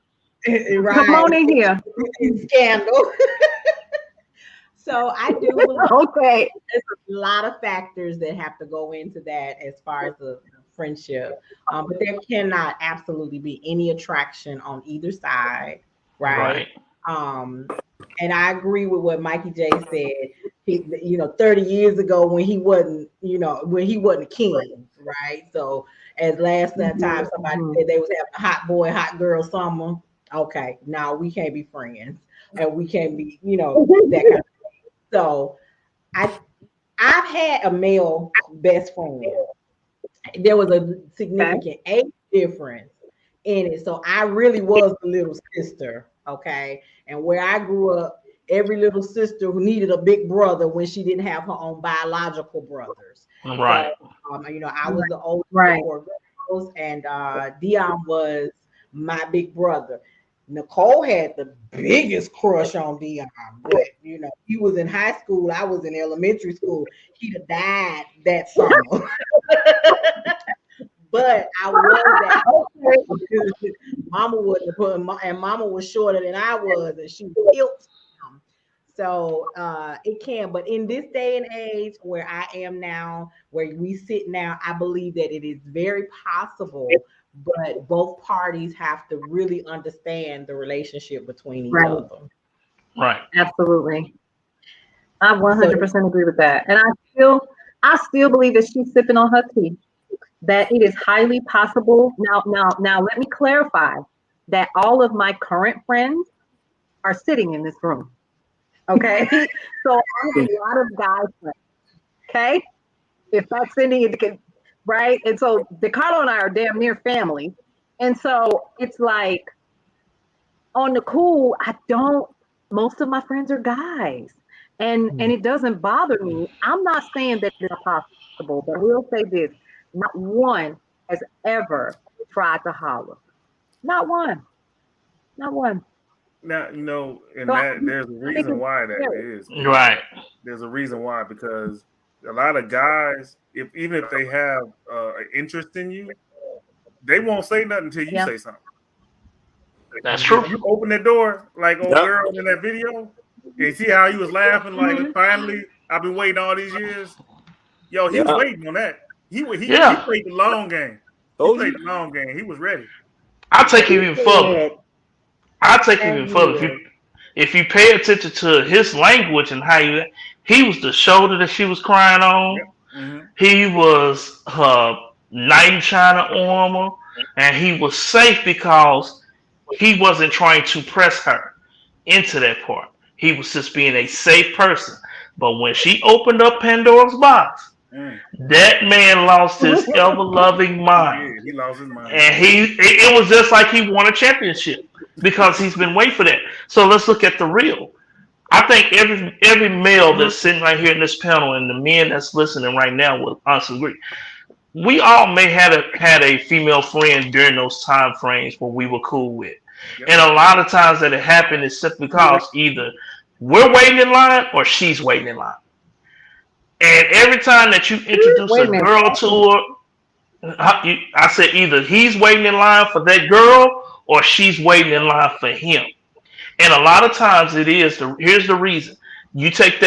Come Right. on in here. Scandal. So I do believe Okay. there's a lot of factors that have to go into that as far as the friendship. But there cannot absolutely be any attraction on either side, right? Right. And I agree with what Mikey J said. 30 years ago when he wasn't, when he wasn't a king, right? So as last time somebody said they was having a hot boy, hot girl summer. Okay, now we can't be friends, and we can't be, that kind of. So I've had a male best friend. There was a significant age difference in it. So I really was the little sister. Okay. And where I grew up, every little sister who needed a big brother when she didn't have her own biological brothers. Right. So I was the oldest Right. of 4 girls, and Dion was my big brother. Nicole had the biggest crush on Dion, but he was in high school, I was in elementary school. He'd have died that summer. But I was that Mama wouldn't put him, and Mama was shorter than I was, and she killed him. So it can, but in this day and age where I am now, where we sit now, I believe that it is very possible, but both parties have to really understand the relationship between each Right. other. Right. Absolutely. I 100% agree with that. And I still believe that she's sipping on her tea. That it is highly possible. Now, let me clarify that all of my current friends are sitting in this room. Okay, so I have a lot of guy friends. Okay, if that's any indication, right? And so DeCarlo and I are damn near family, and so it's like on the cool. Most of my friends are guys, and it doesn't bother me. I'm not saying that it's possible, but we'll say this: not one has ever tried to holler. Not one. Not one. Now, and So there's a I think reason it's why that scary. is. Right. There's a reason why, because a lot of guys, even if they have an interest in you, they won't say nothing until you Yeah. say something. That's true. You open that door like old Yep. girl in that video, and see how he was laughing like finally I've been waiting all these years. Yo, he was Yeah. waiting on that. He Yeah. played the long game. He Told played you. the long game. He was ready. I'll take it even further. Said, I'll take it even and further. If you pay attention to his language and how he was the shoulder that she was crying on. Mm-hmm. He was her knight in China armor, and he was safe because he wasn't trying to press her into that part. He was just being a safe person. But when she opened up Pandora's box, that man lost his ever-loving mind. Yeah, he lost his mind. And it was just like he won a championship because he's been waiting for that. So let's look at the real. I think every male that's sitting right here in this panel and the men that's listening right now will honestly agree. We all may have had a female friend during those time frames where we were cool with. Yep. And a lot of times that it happened is simply because either we're waiting in line or she's waiting in line. And every time that you introduce a girl to her, I said either he's waiting in line for that girl or she's waiting in line for him. And a lot of times it is here's the reason. You take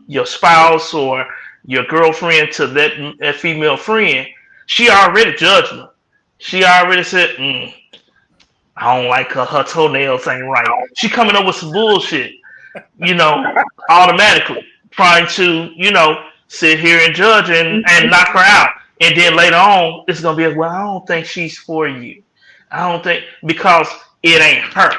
your spouse or your girlfriend to that female friend, she already judged her. She already said, I don't like her. Her toenails ain't right. She coming up with some bullshit, automatically trying to, sit here and judge and knock her out. And then later on, it's gonna be well, I don't think she's for you. I don't think because it ain't her.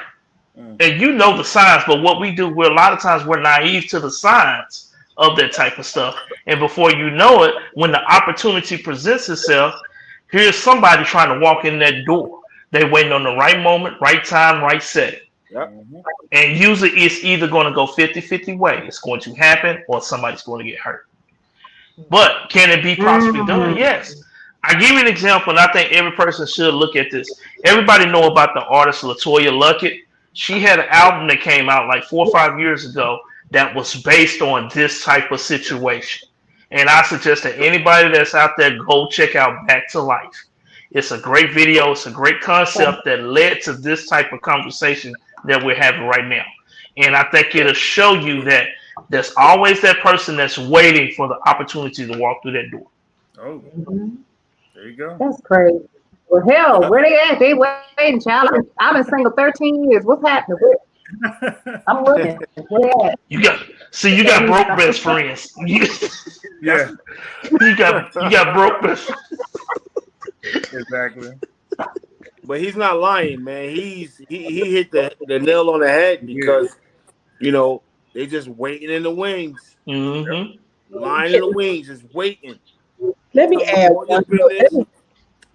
And you know the signs, but what we do, a lot of times we're naive to the signs of that type of stuff. And before you know it, when the opportunity presents itself, here's somebody trying to walk in that door. They waiting on the right moment, right time, right setting. Yep. And usually it's either going to go 50-50 way. It's going to happen or somebody's going to get hurt. But can it be possibly done? Yes. I give you an example, and I think every person should look at this. Everybody know about the artist LaToya Luckett. She had an album that came out like 4 or 5 years ago that was based on this type of situation. And I suggest that anybody that's out there, go check out Back to Life. It's a great video. It's a great concept that led to this type of conversation that we're having right now. And I think it'll show you that there's always that person that's waiting for the opportunity to walk through that door. Oh, there you go. That's crazy. Well, hell, where they at? They waiting, child. I've been single 13 years. What's happening? I'm looking. Where they at? You got broke best friends. Yeah. You got broke best friends. Exactly. But he's not lying, man. He hit the nail on the head because they just waiting in the wings. Mm-hmm. Lying in the wings, just waiting. Let me add one more.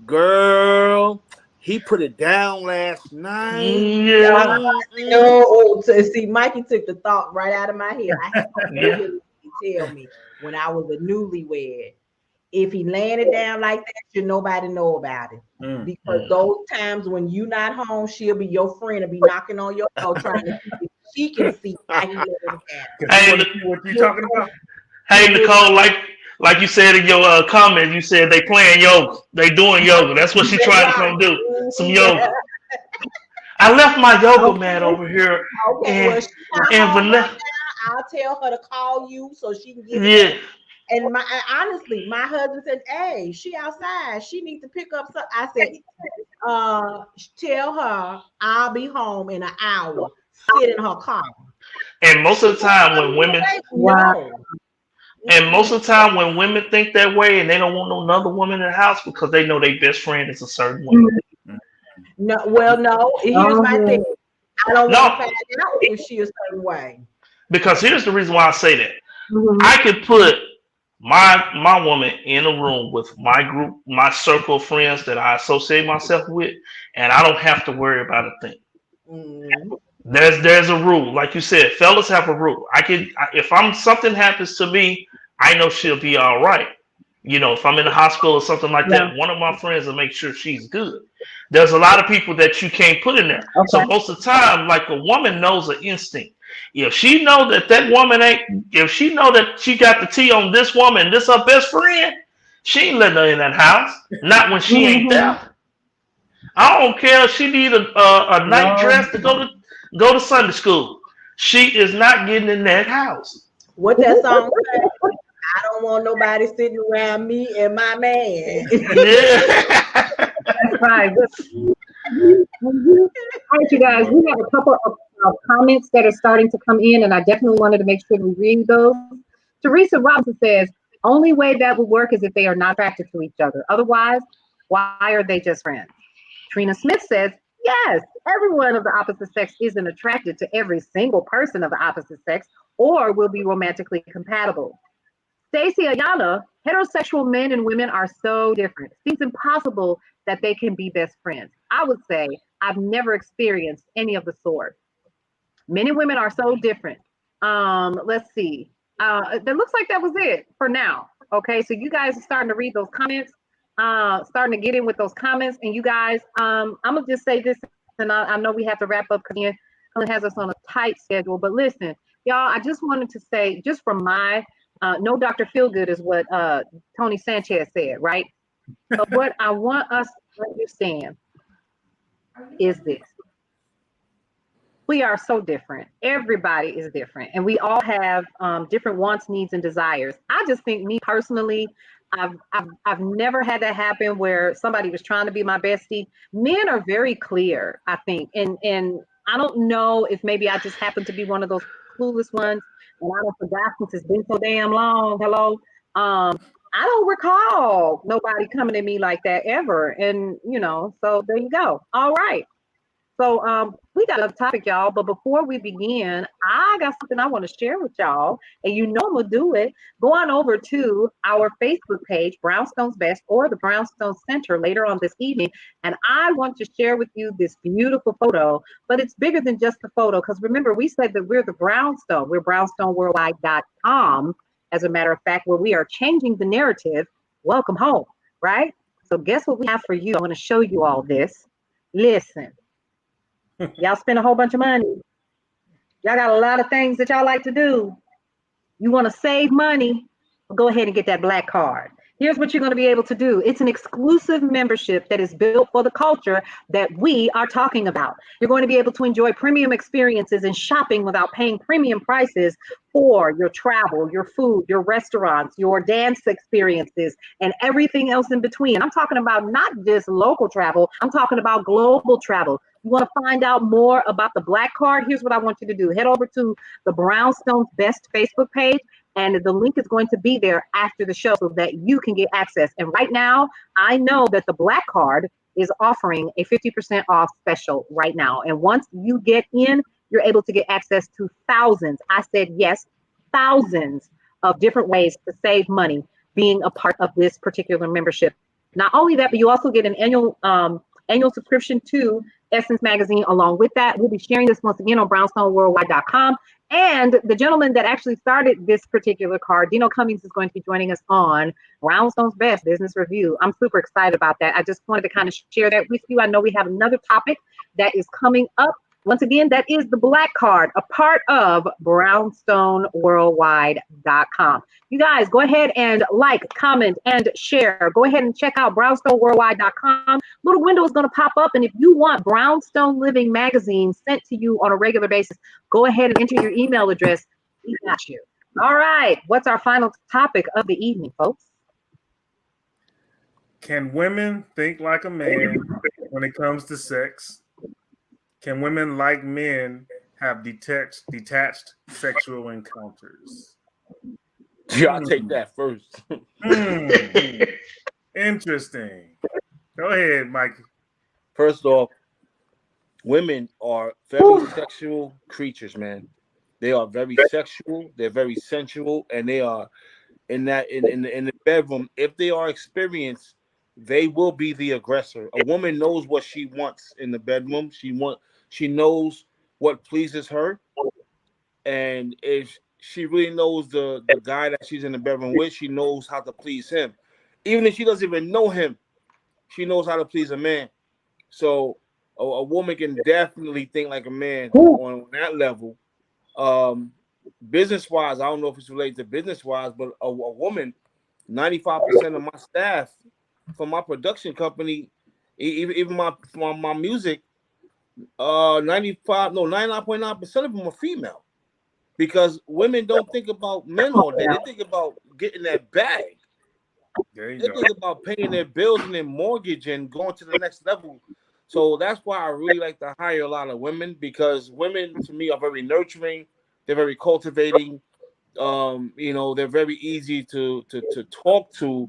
Girl, he put it down last night. Yeah. No, see, Mikey took the thought right out of my head. I had to tell me when I was a newlywed, if he laying it down like that, should nobody know about it. Because those times when you not home, she'll be your friend and be knocking on your door trying to see if she can see how you let it down. What you talking about? Hey, Nicole, like you said in your comment, you said they playing yoga. They doing yoga. That's what she trying to come do. Some yoga. I left my yoga mat over here. Okay, and Vanessa. I'll tell her to call you so she can get it. And honestly, my husband said, "Hey, she outside. She needs to pick up something." I said, "Tell her I'll be home in an hour. Sit in her car." And most of the time when women, and most of the time when women think that way, and they don't want another woman in the house because they know their best friend is a certain way. No. Here's my thing. I don't want to find out if she a certain way. Because here's the reason why I say that. I could put my woman in a room with my group, my circle of friends that I associate myself with, and I don't have to worry about a thing. There's a rule, like you said, fellas have a rule. If something happens to me, I know she'll be all right. If I'm in the hospital or something like that, one of my friends will make sure she's good. There's a lot of people that you can't put in there. Okay. So most of the time, like a woman knows an instinct. If she know that woman if she know that she got the T on this woman, this her best friend, She ain't letting her in that house. Not when she ain't there. I don't care if she need a night Lord. dress to go to Sunday school. She is not getting in that house. What that song say? I don't want nobody sitting around me and my man. Yeah. That's right. All right, you guys, we have a couple of comments that are starting to come in, and I definitely wanted to make sure we read those. Teresa Robinson says, only way that would work is if they are not attracted to each other. Otherwise, why are they just friends? Trina Smith says, yes, everyone of the opposite sex isn't attracted to every single person of the opposite sex or will be romantically compatible. Stacey Ayala, heterosexual men and women are so different. Seems impossible that they can be best friends. I would say I've never experienced any of the sort. Men and women are so different. Let's see. That looks like that was it for now. Okay, so you guys are starting to read those comments, starting to get in with those comments. And you guys, I'm gonna just say this, and I know we have to wrap up because Colin has us on a tight schedule. But listen, y'all, I just wanted to say, just from my no Dr. Feelgood is what Tony Sanchez said, right? But what I want us to understand is this. We are so different. Everybody is different. And we all have different wants, needs, and desires. I just think me personally, I've never had that happen where somebody was trying to be my bestie. Men are very clear, I think. And I don't know if maybe I just happen to be one of those clueless ones. And I don't forgot since it's been so damn long. Hello. I don't recall nobody coming at me like that ever. And, so there you go. All right. So we got a topic, y'all. But before we begin, I got something I want to share with y'all. And I'm going to do it. Go on over to our Facebook page, Brownstone's Best, or the Brownstone Center later on this evening. And I want to share with you this beautiful photo. But it's bigger than just the photo. Because remember, we said that we're the Brownstone. We're brownstoneworldwide.com. As a matter of fact, where we are changing the narrative. Welcome home, right? So guess what we have for you? I want to show you all this. Listen. Y'all spend a whole bunch of money. Y'all got a lot of things that y'all like to do. You want to save money? Go ahead and get that black card. Here's what you're going to be able to do. It's an exclusive membership that is built for the culture that we are talking about. You're going to be able to enjoy premium experiences and shopping without paying premium prices for your travel, your food, your restaurants, your dance experiences, and everything else in between. I'm talking about not just local travel. I'm talking about global travel. You want to find out more about the Black Card? Here's what I want you to do. Head over to the Brownstone's Best Facebook page, and the link is going to be there after the show so that you can get access. And right now, I know that the Black Card is offering a 50% off special right now. And once you get in, you're able to get access to thousands. I said yes, thousands of different ways to save money being a part of this particular membership. Not only that, but you also get an annual subscription to Essence Magazine. Along with that, we'll be sharing this once again on brownstoneworldwide.com. And the gentleman that actually started this particular card, Dino Cummings, is going to be joining us on Brownstone's Best Business Review. I'm super excited about that. I just wanted to kind of share that with you. I know we have another topic that is coming up. Once again, that is the Black Card, a part of brownstoneworldwide.com. You guys, go ahead and like, comment, and share. Go ahead and check out brownstoneworldwide.com. Little window is going to pop up, and if you want Brownstone Living magazine sent to you on a regular basis, go ahead and enter your email address. We got you. All right. What's our final topic of the evening, folks? Can women think like a man when it comes to sex? Can women, like men, have detached sexual encounters? Yeah, I'll take that first. Interesting. Go ahead, Mikey. First off, women are very sexual creatures, man. They are very sexual. They're very sensual, and they are in the bedroom. If they are experienced, they will be the aggressor. A woman knows what she wants in the bedroom. She knows what pleases her, and if she really knows the guy that she's in the bedroom with, she knows how to please him. Even if she doesn't even know him, she knows how to please a man. So a woman can definitely think like a man on that level. Business wise, I don't know if it's related to business wise, but a woman 95% of my staff from my production company, even my music, 99.9% of them are female. Because women don't think about men all day. They think about getting that bag. They think about paying their bills and their mortgage and going to the next level. So that's why I really like to hire a lot of women, because women to me are very nurturing. They're very cultivating. They're very easy to talk to.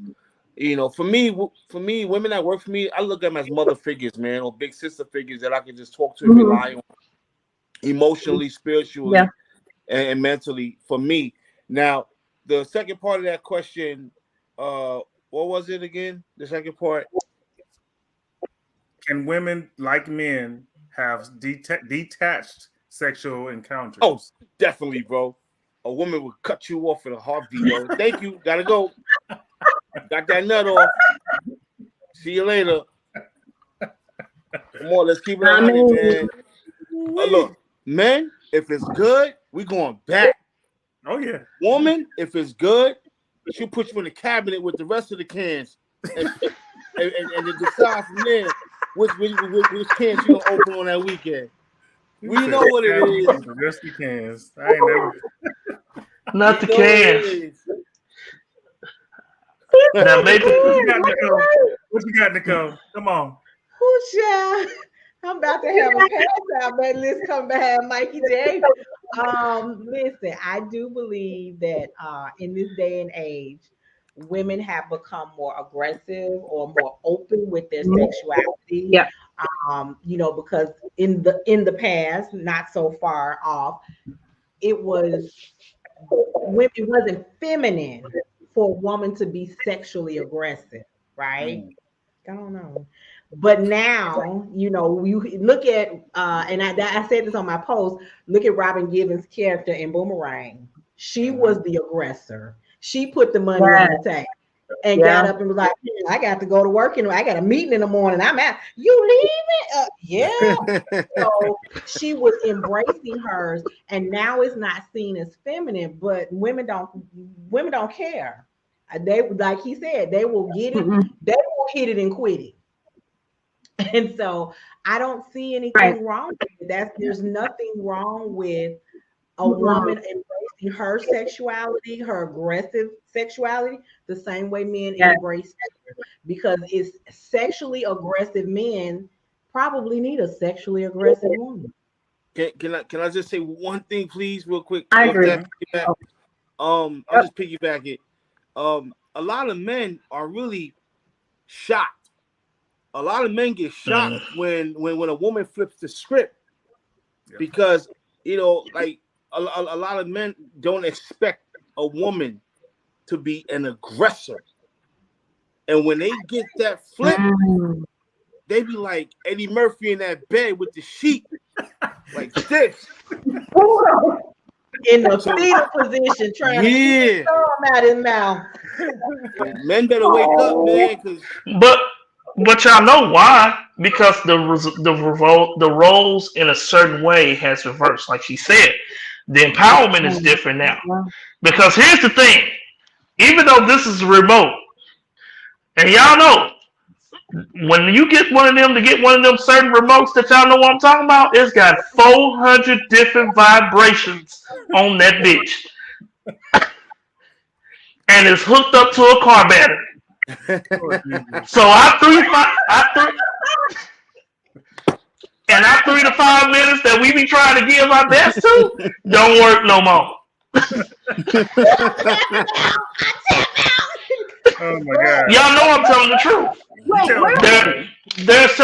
For me, women that work for me, I look at them as mother figures, man, or big sister figures that I can just talk to and rely on emotionally, spiritually, and mentally for me. Now, the second part of that question, what was it again? The second part. Can women, like men, have detached sexual encounters? Oh, definitely, bro. A woman would cut you off in a heartbeat, yo. Thank you. Gotta go. Got that nut off. See you later. Come on, let's keep it on it, man. Look, men, if it's good, we going back. Oh, yeah. Woman, if it's good, she'll put you in the cabinet with the rest of the cans and decide from there which cans you gonna open on that weekend. We know what it is. The rest of the cans. I ain't never. Not the cans. Now, maybe. What you got, Nicole? Come on. Who's child? I'm about to have a pass out, but let's come back, Mikey J. Listen, I do believe that in this day and age, women have become more aggressive or more open with their sexuality. Yeah. Because in the past, not so far off, it wasn't feminine for a woman to be sexually aggressive, right? I don't know. But now, you look at, and I said this on my post, look at Robin Givens' character in Boomerang. She was the aggressor. She put the money on the table and got up and was like, I got to go to work and I got a meeting in the morning. I'm out. You leaving? Yeah. So she was embracing hers, and now it's not seen as feminine, but women don't care. They, like he said, they will get it, they will hit it and quit it. And so I don't see anything wrong with it. There's nothing wrong with a woman embracing her sexuality, her aggressive sexuality, the same way men embrace it. Because it's sexually aggressive men probably need a sexually aggressive woman. Can I just say one thing, please, real quick? I agree. I'll just piggyback it. A lot of men are really shocked. A lot of men get shocked when a woman flips the script, because like a lot of men don't expect a woman to be an aggressor, and when they get that flip, they be like Eddie Murphy in that bed with the sheet, like this, in the fetal position, trying to get the thumb out his mouth. Men better wake up, man. But y'all know why? Because the roles in a certain way has reversed. Like she said, the empowerment is different now. Because here's the thing: even though this is remote, and y'all know, when you get one of them to get one of them certain remotes that y'all know what I'm talking about, it's got 400 different vibrations on that bitch, and it's hooked up to a car battery. So I 3 to 5 minutes that we be trying to give our best to don't work no more. Oh my God! Y'all know I'm telling the truth. Let's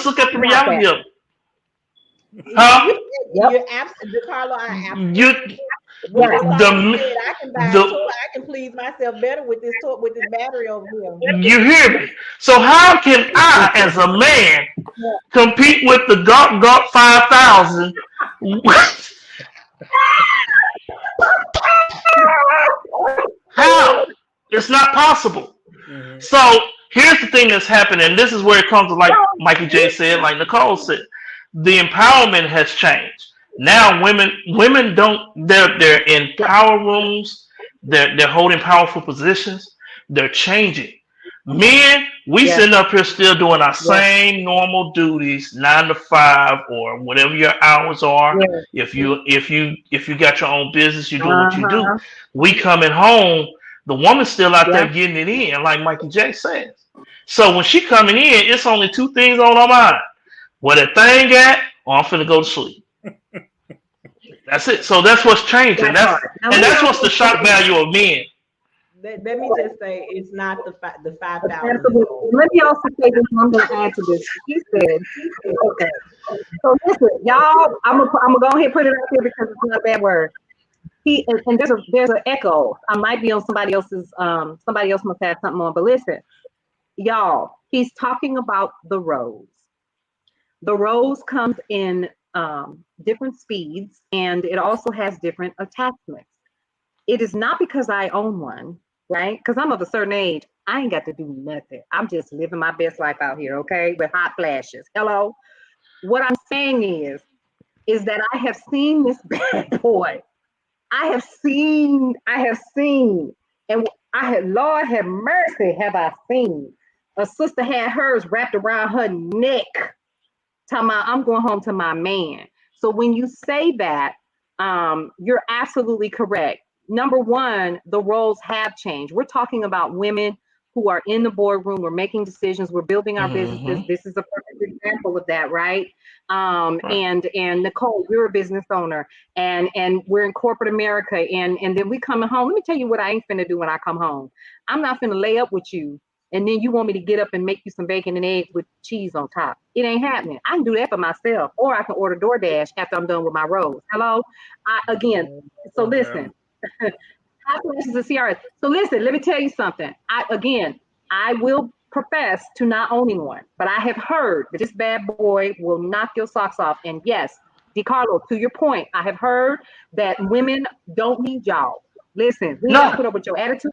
look at the reality of it. Huh? You're absolutely, Carlo. I absolutely. I can please myself better with this battery over here. You hear me? So how can I, as a man, compete with the Gawk 5000? How? It's not possible. So here's the thing that's happening. This is where it comes to, like Mikey J said, like Nicole said, the empowerment has changed. Now women don't, they're in power rooms, they're holding powerful positions, They're changing. Men, we sitting up here still doing our same normal duties, 9 to 5 or whatever your hours are. If you got your own business, you do what you do. We coming home, the woman's still out there getting it in, like Mikey J says. So when she coming in, it's only two things on her mind: where that thing at, or I'm finna go to sleep. That's it. So that's what's changing. That's what's the shock value of men. Let me just say, it's not the 5,000. Let me also say this. I'm going to add to this. He said, okay. So listen, y'all. I'm gonna go ahead and put it out here because it's not a bad word. And there's an echo. I might be on somebody else's. Somebody else must have something on. But listen, y'all. He's talking about the rose. The rose comes in different speeds, and it also has different attachments. It is not because I own one, right? Because I'm of a certain age, I ain't got to do nothing. I'm just living my best life out here, okay? With hot flashes. Hello? What I'm saying is that I have seen this bad boy. I have seen, and Lord have mercy, have I seen. A sister had hers wrapped around her neck, talking about, I'm going home to my man. So when you say that, you're absolutely correct. Number one, the roles have changed. We're talking about women who are in the boardroom. We're making decisions. We're building our businesses. This is a perfect example of that, right? And Nicole, you're a business owner, and we're in corporate America, and then we coming home. Let me tell you what I ain't finna do when I come home. I'm not finna lay up with you, and then you want me to get up and make you some bacon and eggs with cheese on top. It ain't happening. I can do that for myself, or I can order DoorDash after I'm done with my rolls. Hello? So listen. So listen, let me tell you something. I will profess to not owning one, but I have heard that this bad boy will knock your socks off. And yes, DiCarlo, to your point, I have heard that women don't need y'all. Listen, we don't put up with your attitude.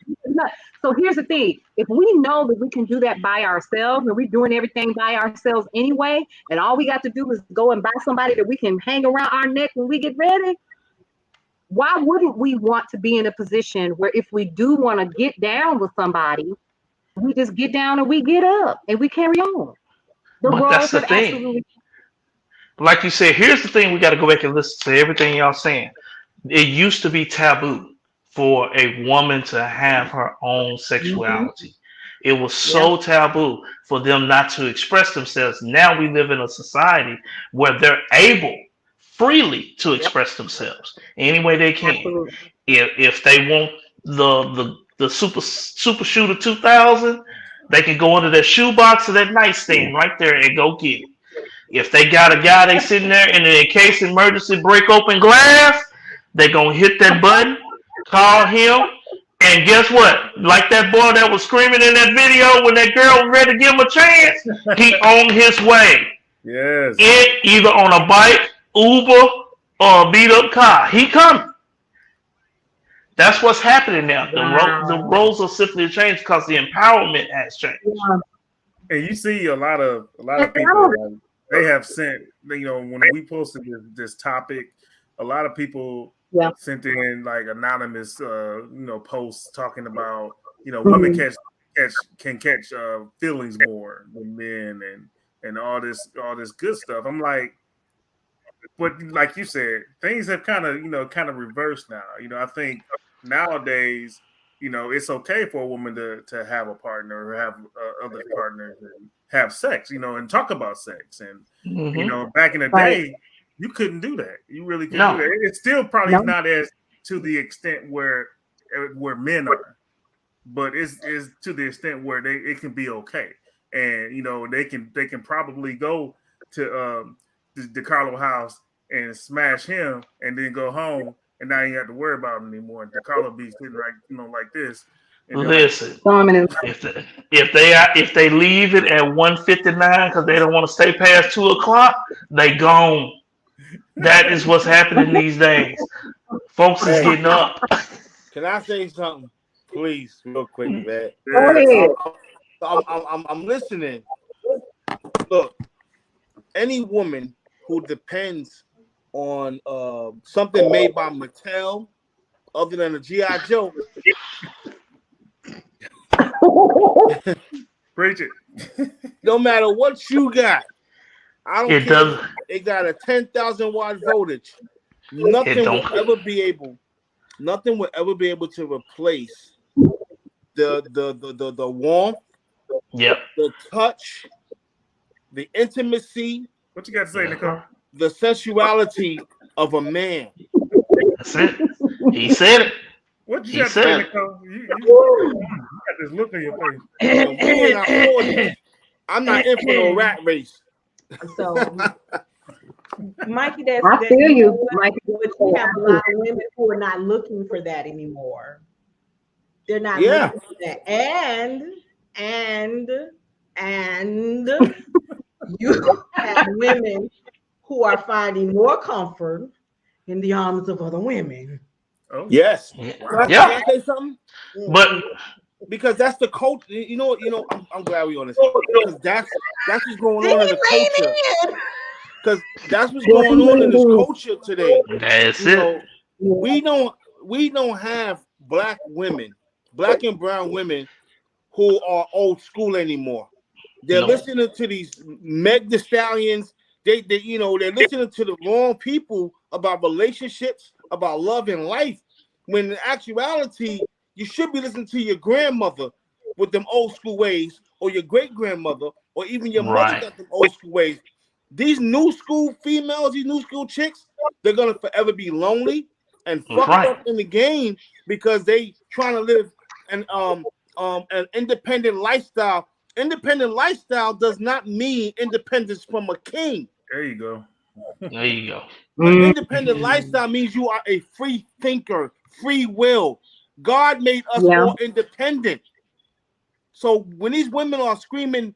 So here's the thing. If we know that we can do that by ourselves, and we're doing everything by ourselves anyway, and all we got to do is go and buy somebody that we can hang around our neck when we get ready, why wouldn't we want to be in a position where if we do want to get down with somebody, we just get down and we get up and we carry on? But that's the thing. Like you said, here's the thing. We got to go back and listen to everything y'all saying. It used to be taboo for a woman to have her own sexuality. It was so taboo for them not to express themselves. Now we live in a society where they're able freely to express themselves any way they can. If they want the super shooter 2000, they can go under their shoebox or that nightstand right there and go get it. If they got a guy they sitting there and in case emergency break open glass, they gonna hit that button, call him, and guess what? Like that boy that was screaming in that video when that girl was ready to give him a chance, he on his way. Yes. Either on a bike, Uber, or a beat up car. He coming. That's what's happening now. The roles are simply changed because the empowerment has changed. And you see a lot of people. They have sent, when we posted this topic, a lot of people sent in like anonymous, posts talking about, women can catch feelings more than men and all this good stuff. I'm like, but like you said, things have kind of reversed now. I think nowadays, it's okay for a woman to have a partner or have other partners and have sex, and talk about sex. And, back in the day, you couldn't do that. You really couldn't do that. It's still probably not as to the extent where men are, but it's to the extent where it can be okay. And, they can probably go to the Carlo house and smash him and then go home. And now you have to worry about him anymore. And DiCarlo be sitting right, like this. Listen, if they leave it at 1:59 because they don't want to stay past 2:00, they gone. That is what's happening these days. Folks is getting up. Can I say something, please, real quick, man? I'm listening. Look, any woman who depends on something made by Mattel other than a G.I. Joe, Preach it. No matter what you got, I don't It care. does. It got a 10,000 watt voltage. It Nothing don't. will ever be able to replace the warmth, Yep. the touch, the intimacy, What you got to say, Nicole? the sensuality of a man. That's it. He said it. What you He got to say, said it. Nicole? You got this look on your face. And we in our 40s. I'm not in for no rat race. So, Mikey, I feel you, Mikey. but you have a lot of women who are not looking for that anymore. They're not Yeah. looking for that. And you have women who are finding more comfort in the arms of other women. Oh, Yes. wow. Can I say something? But Because that's the culture. You know. I'm glad we're on this. Because that's what's going on in the culture. Because that's what's going on in this culture today. that's You it. know, we don't have black women, black and brown women who are old school anymore. They're No. listening to these Meg the Stallions. They're listening to the wrong people about relationships, about love and life. When in actuality, you should be listening to your grandmother with them old school ways, or your great grandmother, or even your mother Right. got them old school ways. These new school females, these new school chicks, they're gonna forever be lonely and That's fucked right. up in the game because they trying to live an independent lifestyle. Independent lifestyle does not mean independence from a king. There you go. There you go. An independent lifestyle means you are a free thinker, free will. God made us all independent. So when these women are screaming,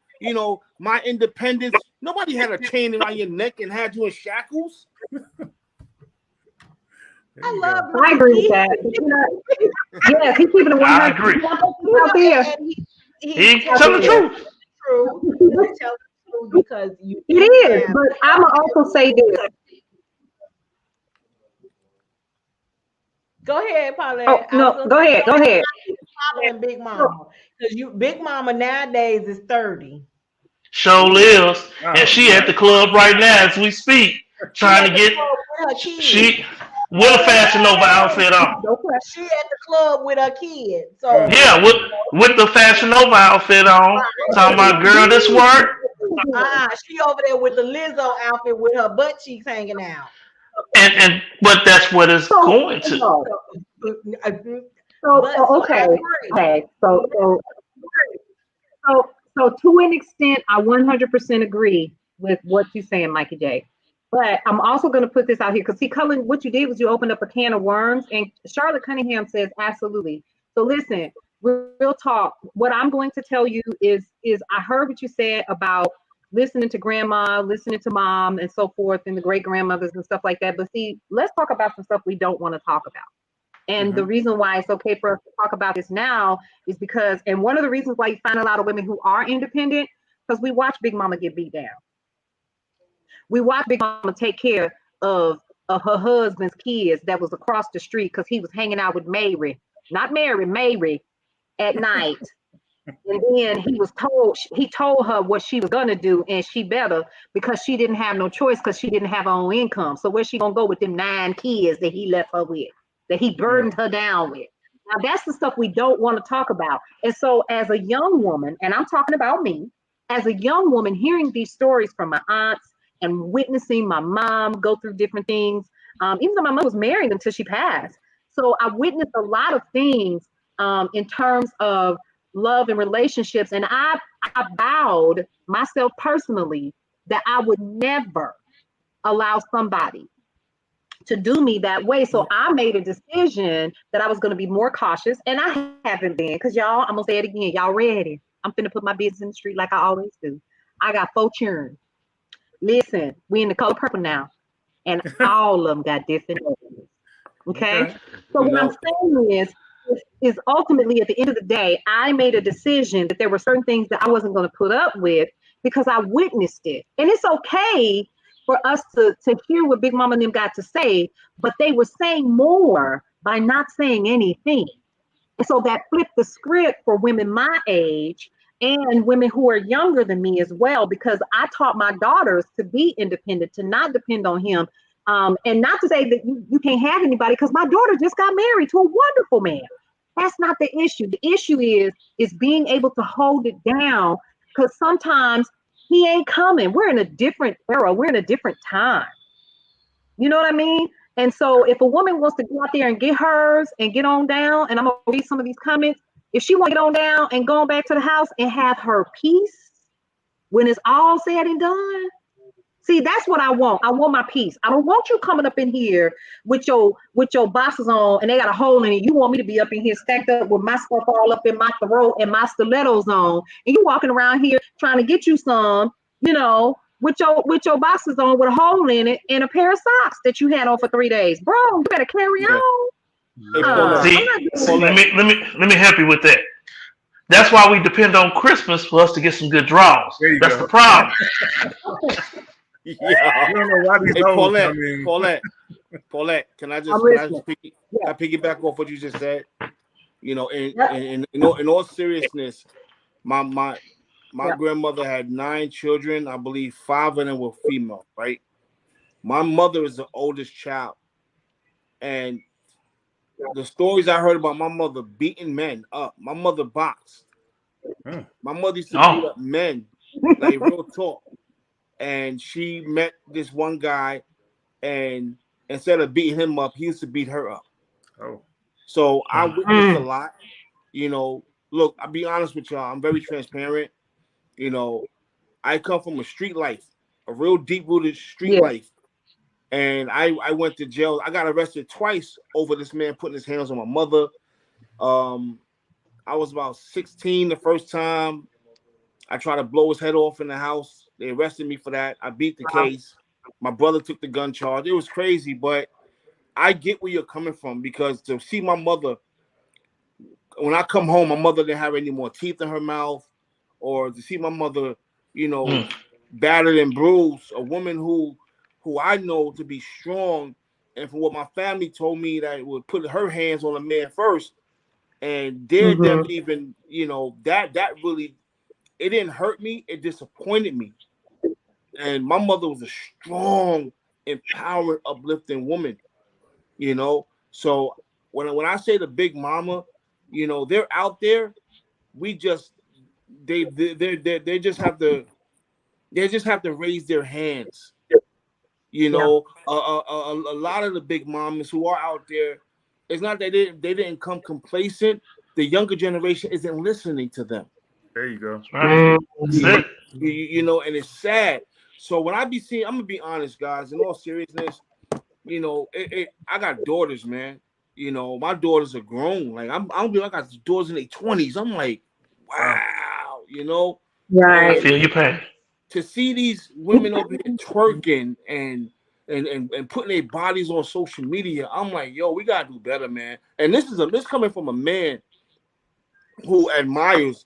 my independence, nobody had a chain around your neck and had you in shackles. I agree with that. Yes, he's keeping it 100. I agree. Out there. He tell the truth. True. He tell the truth because you. It is, but I'm gonna also say this. Go ahead, Paulette. Oh no, go ahead. Mama and Big Mama, because Big Mama nowadays is 30. Show lives, and she at the club right now as we speak, trying to get she with a Fashion Nova outfit on. She at the club with her kid. So yeah, with the Fashion Nova outfit on, talking about girl, this work. She over there with the Lizzo outfit with her butt cheeks hanging out. But that's what it's going to. So to an extent, I 100% agree with what you're saying, Mikey J. But I'm also going to put this out here because, see, Cullen, what you did was you opened up a can of worms, and Charlotte Cunningham says absolutely. So listen, real talk. What I'm going to tell you is I heard what you said about listening to grandma, listening to mom, and so forth, and the great grandmothers and stuff like that. But see, let's talk about some stuff we don't want to talk about. And the reason why it's okay for us to talk about this now is because, and one of the reasons why you find a lot of women who are independent, because we watch Big Mama get beat down. We watch Big Mama take care of her husband's kids that was across the street because he was hanging out with Mary at night. And then he told her what she was gonna do, and she better, because she didn't have no choice because she didn't have her own income. So where's she gonna go with them 9 kids that he left her with, that he burdened her down with? Now that's the stuff we don't want to talk about. And so as a young woman, and I'm talking about me, as a young woman, hearing these stories from my aunts and witnessing my mom go through different things, even though my mom was married until she passed. So I witnessed a lot of things in terms of love and relationships. And I vowed myself personally that I would never allow somebody to do me that way. So I made a decision that I was going to be more cautious, and I haven't been, because y'all, I'm going to say it again. Y'all ready? I'm finna put my business in the street like I always do. I got 4 children. Listen, we in the color purple now, and all of them got different names. Okay? So what I'm saying is ultimately at the end of the day, I made a decision that there were certain things that I wasn't going to put up with because I witnessed it. And it's okay for us to hear what Big Mama and them got to say, but they were saying more by not saying anything. And so that flipped the script for women my age. and women who are younger than me as well, because I taught my daughters to be independent, to not depend on him. And not to say that you can't have anybody, because my daughter just got married to a wonderful man. That's not the issue. The issue is being able to hold it down, because sometimes he ain't coming. We're in a different era. We're in a different time. You know what I mean? And so if a woman wants to go out there and get hers and get on down, and I'm going to read some of these comments, if she want to get on down and go back to the house and have her peace when it's all said and done, see, that's what I want. I want my peace. I don't want you coming up in here with your boxes on and they got a hole in it. You want me to be up in here stacked up with my stuff all up in my throat and my stilettos on, and you walking around here trying to get you some, with your boxes on with a hole in it and a pair of socks that you had on for 3 days. Bro, you better carry on. See, let me help you with that. That's why we depend on Christmas for us to get some good draws. That's the problem. Yeah. You don't know why these Paulette, can I piggyback off what you just said? In all seriousness, my grandmother had 9 children. I believe 5 of them were female, right? My mother is the oldest child. And the stories I heard about my mother beating men up, my mother boxed. My mother used to beat up men, like real talk. And she met this one guy, and instead of beating him up, he used to beat her up. Oh. So I witnessed a lot. Look, I'll be honest with y'all. I'm very transparent. I come from a street life, a real deep-rooted street life. And I went to jail. I got arrested twice over this man putting his hands on my mother. I was about 16 the first time. I tried to blow his head off in the house. They arrested me for that. I beat the case. My brother took the gun charge. It was crazy, but I get where you're coming from, because to see my mother, when I come home, my mother didn't have any more teeth in her mouth, or to see my mother, battered and bruised, a woman who I know to be strong, and from what my family told me, that would put her hands on a man first, and dare them even, that really, it didn't hurt me, it disappointed me. And my mother was a strong, empowering, uplifting woman, So when I say the big mama, they're out there. We just they just have to raise their hands. A lot of the big mamas who are out there, it's not that they didn't come complacent. The younger generation isn't listening to them. There you go. And it's sad. So when I be seeing, I'm gonna be honest, guys. In all seriousness, I got daughters, man. My daughters are grown. Like I got daughters in their 20s. I'm like, wow, Right. I feel your pain. To see these women over here twerking and putting their bodies on social media, I'm like, yo, we gotta do better, man. And this coming from a man who admires,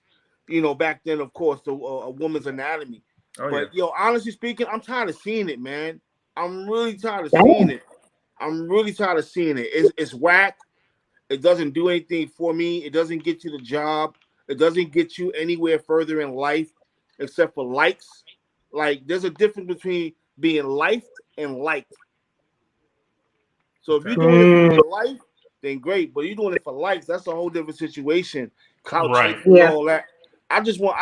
back then, of course, a woman's anatomy. But honestly speaking, I'm tired of seeing it, man. I'm really tired of seeing it. It's whack. It doesn't do anything for me. It doesn't get you the job. It doesn't get you anywhere further in life except for likes. Like, there's a difference between being liked and liked. So if you're doing it for life, then great. But you're doing it for likes, that's a whole different situation. Clout chasing, all that. I just want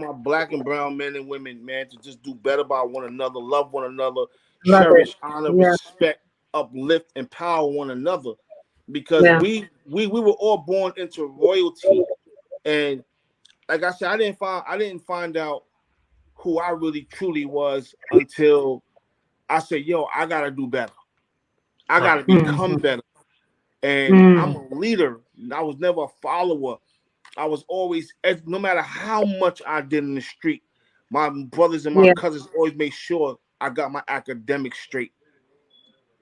my black and brown men and women, man, to just do better by one another, love one another, cherish, honor, respect, uplift, empower one another. Because we were all born into royalty. And like I said, I didn't find out who I really truly was until I said, yo, I gotta do better. I gotta become better. And I'm a leader. I was never a follower. I was always, no matter how much I did in the street, my brothers and my cousins always made sure I got my academics straight.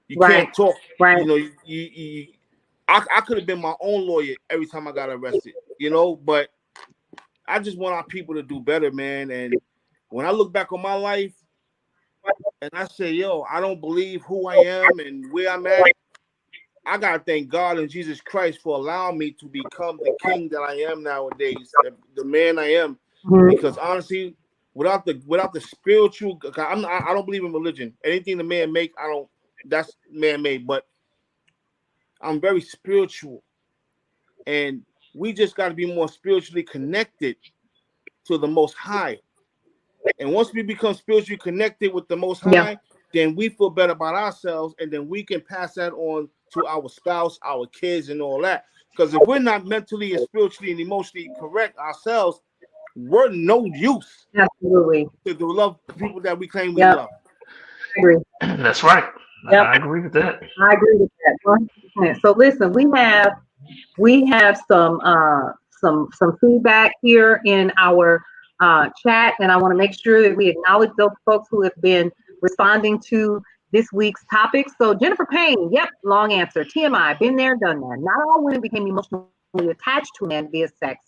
You can't talk. Right. I could have been my own lawyer every time I got arrested, but I just want our people to do better, man. And when I look back on my life and I say, yo, I don't believe who I am and where I'm at, I got to thank God and Jesus Christ for allowing me to become the king that I am nowadays, the man I am. Because honestly, without the spiritual, I don't believe in religion. Anything the man make, I don't. That's man made. But I'm very spiritual, and we just got to be more spiritually connected to the Most High. And once we become spiritually connected with the Most High, then we feel better about ourselves, and then we can pass that on to our spouse, our kids, and all that. Because if we're not mentally and spiritually and emotionally correct ourselves, we're no use Absolutely. to love people that we claim we Yep. love. I agree. That's right. Yep. I agree with that. I agree with that 100%. So listen, we have some feedback here in our chat, and I want to make sure that we acknowledge those folks who have been responding to this week's topic. So Jennifer Payne, yep, long answer. TMI, been there, done that. Not all women became emotionally attached to a man via sex,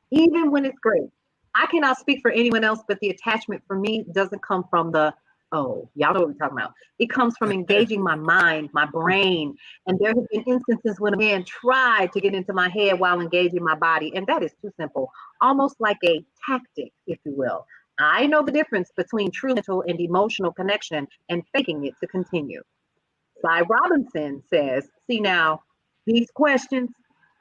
even when it's great. I cannot speak for anyone else, but the attachment for me doesn't come from the, oh, y'all know what we're talking about. It comes from engaging my mind, my brain. And there have been instances when a man tried to get into my head while engaging my body. And that is too simple, almost like a tactic, if you will. I know the difference between true mental and emotional connection and faking it to continue. Cy Robinson says, see now, these questions,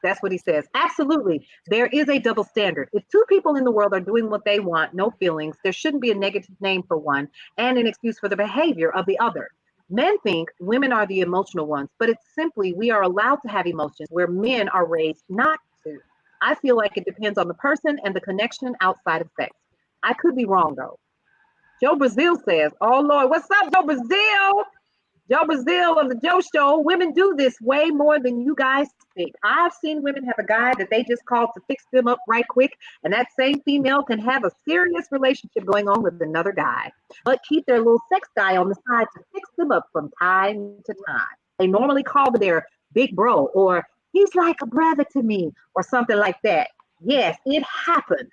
that's what he says. Absolutely. There is a double standard. If two people in the world are doing what they want, no feelings, there shouldn't be a negative name for one and an excuse for the behavior of the other. Men think women are the emotional ones, but it's simply we are allowed to have emotions where men are raised not to. I feel like it depends on the person and the connection outside of sex. I could be wrong though. Joe Brazil says, oh Lord, what's up, Joe Brazil? Joe Brazil of the Joe Show, women do this way more than you guys think. I've seen women have a guy that they just called to fix them up right quick, and that same female can have a serious relationship going on with another guy, but keep their little sex guy on the side to fix them up from time to time. They normally call their big bro, or he's like a brother to me, or something like that. Yes, it happens.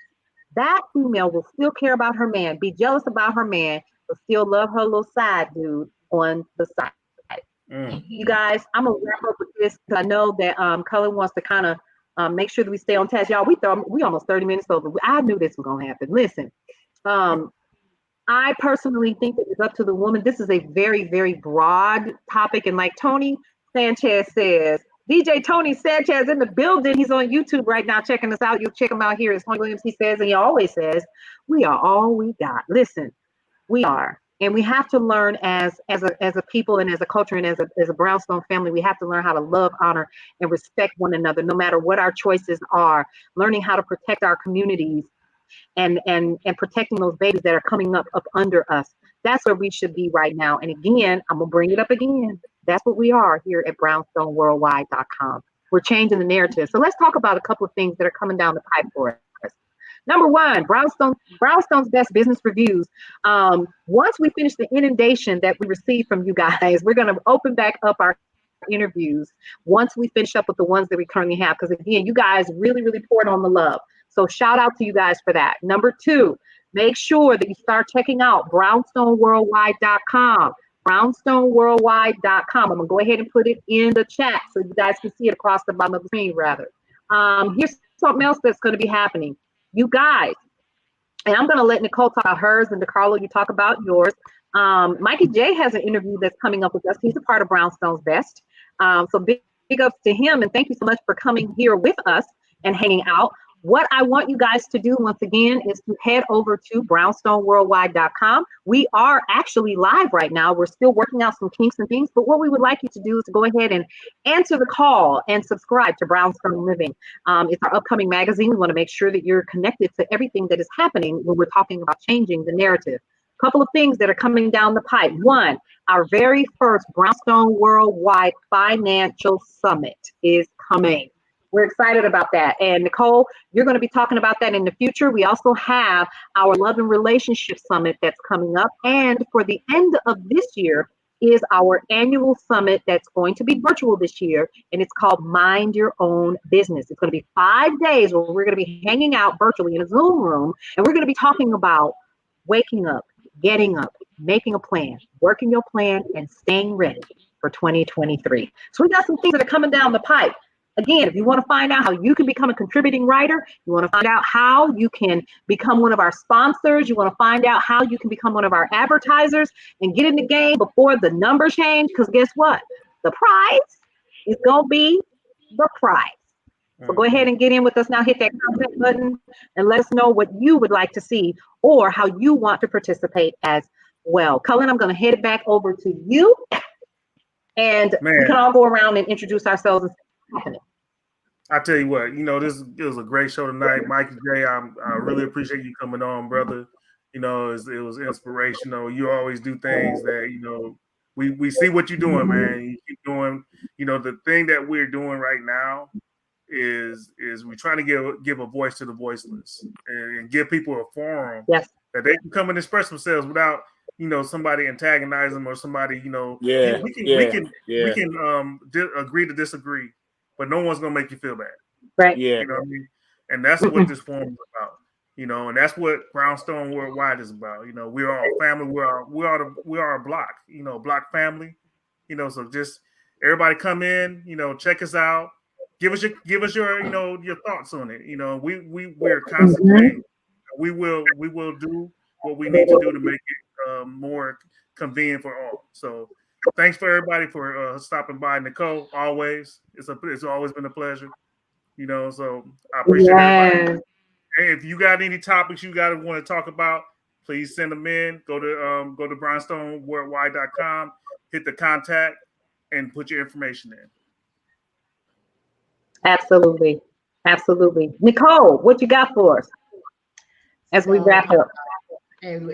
That female will still care about her man, be jealous about her man, but still love her little side dude on the side. You guys, I'm gonna wrap up with this because I know that Cullen wants to kind of make sure that we stay on task. Y'all, we almost 30 minutes over. I knew this was gonna happen. Listen, I personally think that it's up to the woman. This is a very, very broad topic, and like Tony Sanchez says, DJ Tony Sanchez in the building. He's on YouTube right now checking us out. You'll check him out here. It's Tony Williams. He says, and he always says, we are all we got. Listen, we are. And we have to learn as a people and as a culture and as a Brownstone family, we have to learn how to love, honor, and respect one another, no matter what our choices are, learning how to protect our communities and protecting those babies that are coming up under us. That's where we should be right now. And again, I'm going to bring it up again. That's what we are here at brownstoneworldwide.com. We're changing the narrative. So let's talk about a couple of things that are coming down the pipe for us. Number one, Brownstone's Best Business Reviews. Once we finish the inundation that we received from you guys, we're going to open back up our interviews once we finish up with the ones that we currently have. Because again, you guys really, really poured on the love. So shout out to you guys for that. Number two, make sure that you start checking out brownstoneworldwide.com. brownstoneworldwide.com. I'm going to go ahead and put it in the chat so you guys can see it across the bottom of the screen, rather. Here's something else that's going to be happening. You guys, and I'm going to let Nicole talk about hers, and DeCarlo, you talk about yours. Mikey J has an interview that's coming up with us. He's a part of Brownstone's Best. So big ups to him, and thank you so much for coming here with us and hanging out. What I want you guys to do, once again, is to head over to brownstoneworldwide.com. We are actually live right now. We're still working out some kinks and things, but what we would like you to do is to go ahead and answer the call and subscribe to Brownstone Living. It's our upcoming magazine. We want to make sure that you're connected to everything that is happening when we're talking about changing the narrative. Couple of things that are coming down the pipe. One, our very first Brownstone Worldwide Financial Summit is coming. We're excited about that. And Nicole, you're going to be talking about that in the future. We also have our Love and Relationship Summit that's coming up. And for the end of this year is our annual summit that's going to be virtual this year. And it's called Mind Your Own Business. It's going to be 5 days where we're going to be hanging out virtually in a Zoom room. And we're going to be talking about waking up, getting up, making a plan, working your plan, and staying ready for 2023. So we got some things that are coming down the pipe. Again, if you want to find out how you can become a contributing writer, you want to find out how you can become one of our sponsors, you want to find out how you can become one of our advertisers and get in the game before the numbers change, because guess what? The prize is going to be the prize. So go ahead and get in with us now. Hit that contact button and let us know what you would like to see or how you want to participate as well. Cullen, I'm going to head it back over to you. And we can all go around and introduce ourselves and what's happening. I tell you what, it was a great show tonight, Mikey J. I really appreciate you coming on, brother. It was inspirational. You always do things that we see what you're doing, man. You keep doing. The thing that we're doing right now is we're trying to give a voice to the voiceless and give people a forum that they can come and express themselves without somebody antagonizing them or somebody we can agree to disagree, but no one's gonna make you feel bad, right? You know what I mean? And that's what this forum is about, and that's what Brownstone Worldwide is about. We're all family. We are a block, block family. So just everybody come in, check us out. Give us your your thoughts on it. We're constantly we will do what we need to do to make it more convenient for all. So thanks for everybody for stopping by. Nicole, always it's always been a pleasure. So I appreciate everybody. Hey, if you got any topics you want to talk about, please send them in. Go to brownstoneworldwide.com, hit the contact, and put your information in. Absolutely. Absolutely. Nicole, what you got for us as we wrap up? And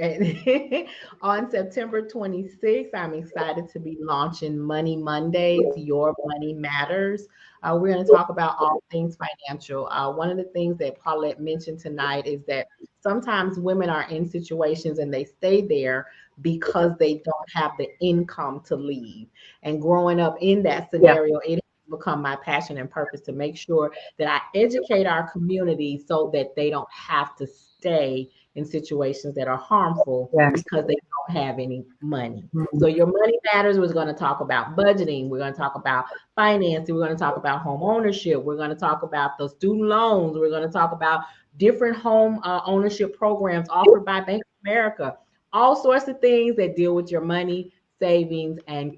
on September 26th, I'm excited to be launching Money Mondays, Your Money Matters. We're going to talk about all things financial. One of the things that Paulette mentioned tonight is that sometimes women are in situations and they stay there because they don't have the income to leave. And growing up in that scenario, it become my passion and purpose to make sure that I educate our community so that they don't have to stay in situations that are harmful because they don't have any money. So Your Money Matters, we're going to talk about budgeting. We're going to talk about financing. We're going to talk about home ownership. We're going to talk about the student loans. We're going to talk about different home ownership programs offered by Bank of America. All sorts of things that deal with your money, savings, and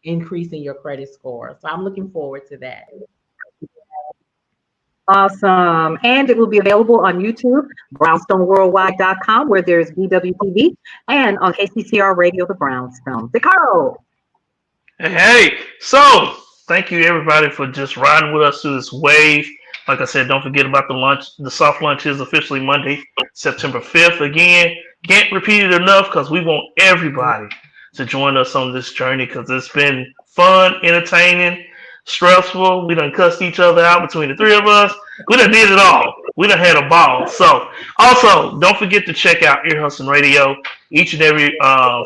increasing your credit score. So I'm looking forward to that. Awesome. And it will be available on YouTube, brownstoneworldwide.com, where there's BWTV, and on KCCR Radio, the Brownstone. DeCaro. Hey, so thank you everybody for just riding with us through this wave. Like I said, don't forget about the lunch. The soft lunch is officially Monday, September 5th. Again, can't repeat it enough because we want everybody to join us on this journey because it's been fun, entertaining, stressful. We done cussed each other out between the three of us. We done did it all. We done had a ball. So also, don't forget to check out Ear Hustling Radio. Each and every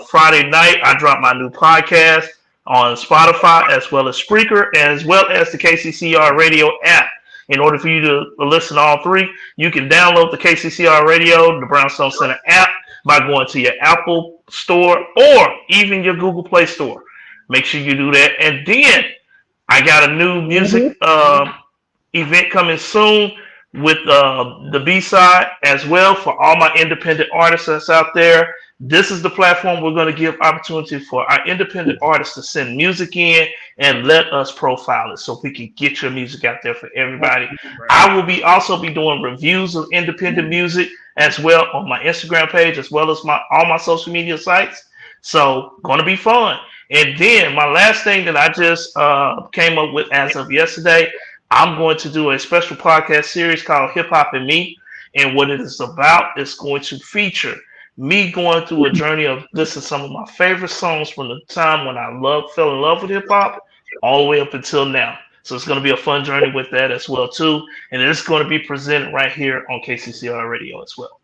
Friday night, I drop my new podcast on Spotify as well as Spreaker, as well as the KCCR Radio app. In order for you to listen to all three, you can download the KCCR Radio, the Brownstone Center app, by going to your Apple Store or even your Google Play Store. Make sure you do that. And then I got a new music event coming soon with the B-side as well for all my independent artists that's out there. This is the platform we're going to give opportunity for our independent artists to send music in and let us profile it so we can get your music out there for everybody. I will also be doing reviews of independent music as well on my Instagram page as well as all my social media sites. So going to be fun. And then my last thing that I just came up with as of yesterday, I'm going to do a special podcast series called Hip Hop and Me. And what it is about is going to feature me going through a journey of listening to some of my favorite songs from the time when I fell in love with hip hop all the way up until now. So it's going to be a fun journey with that as well too. And it's going to be presented right here on KCCR Radio as well.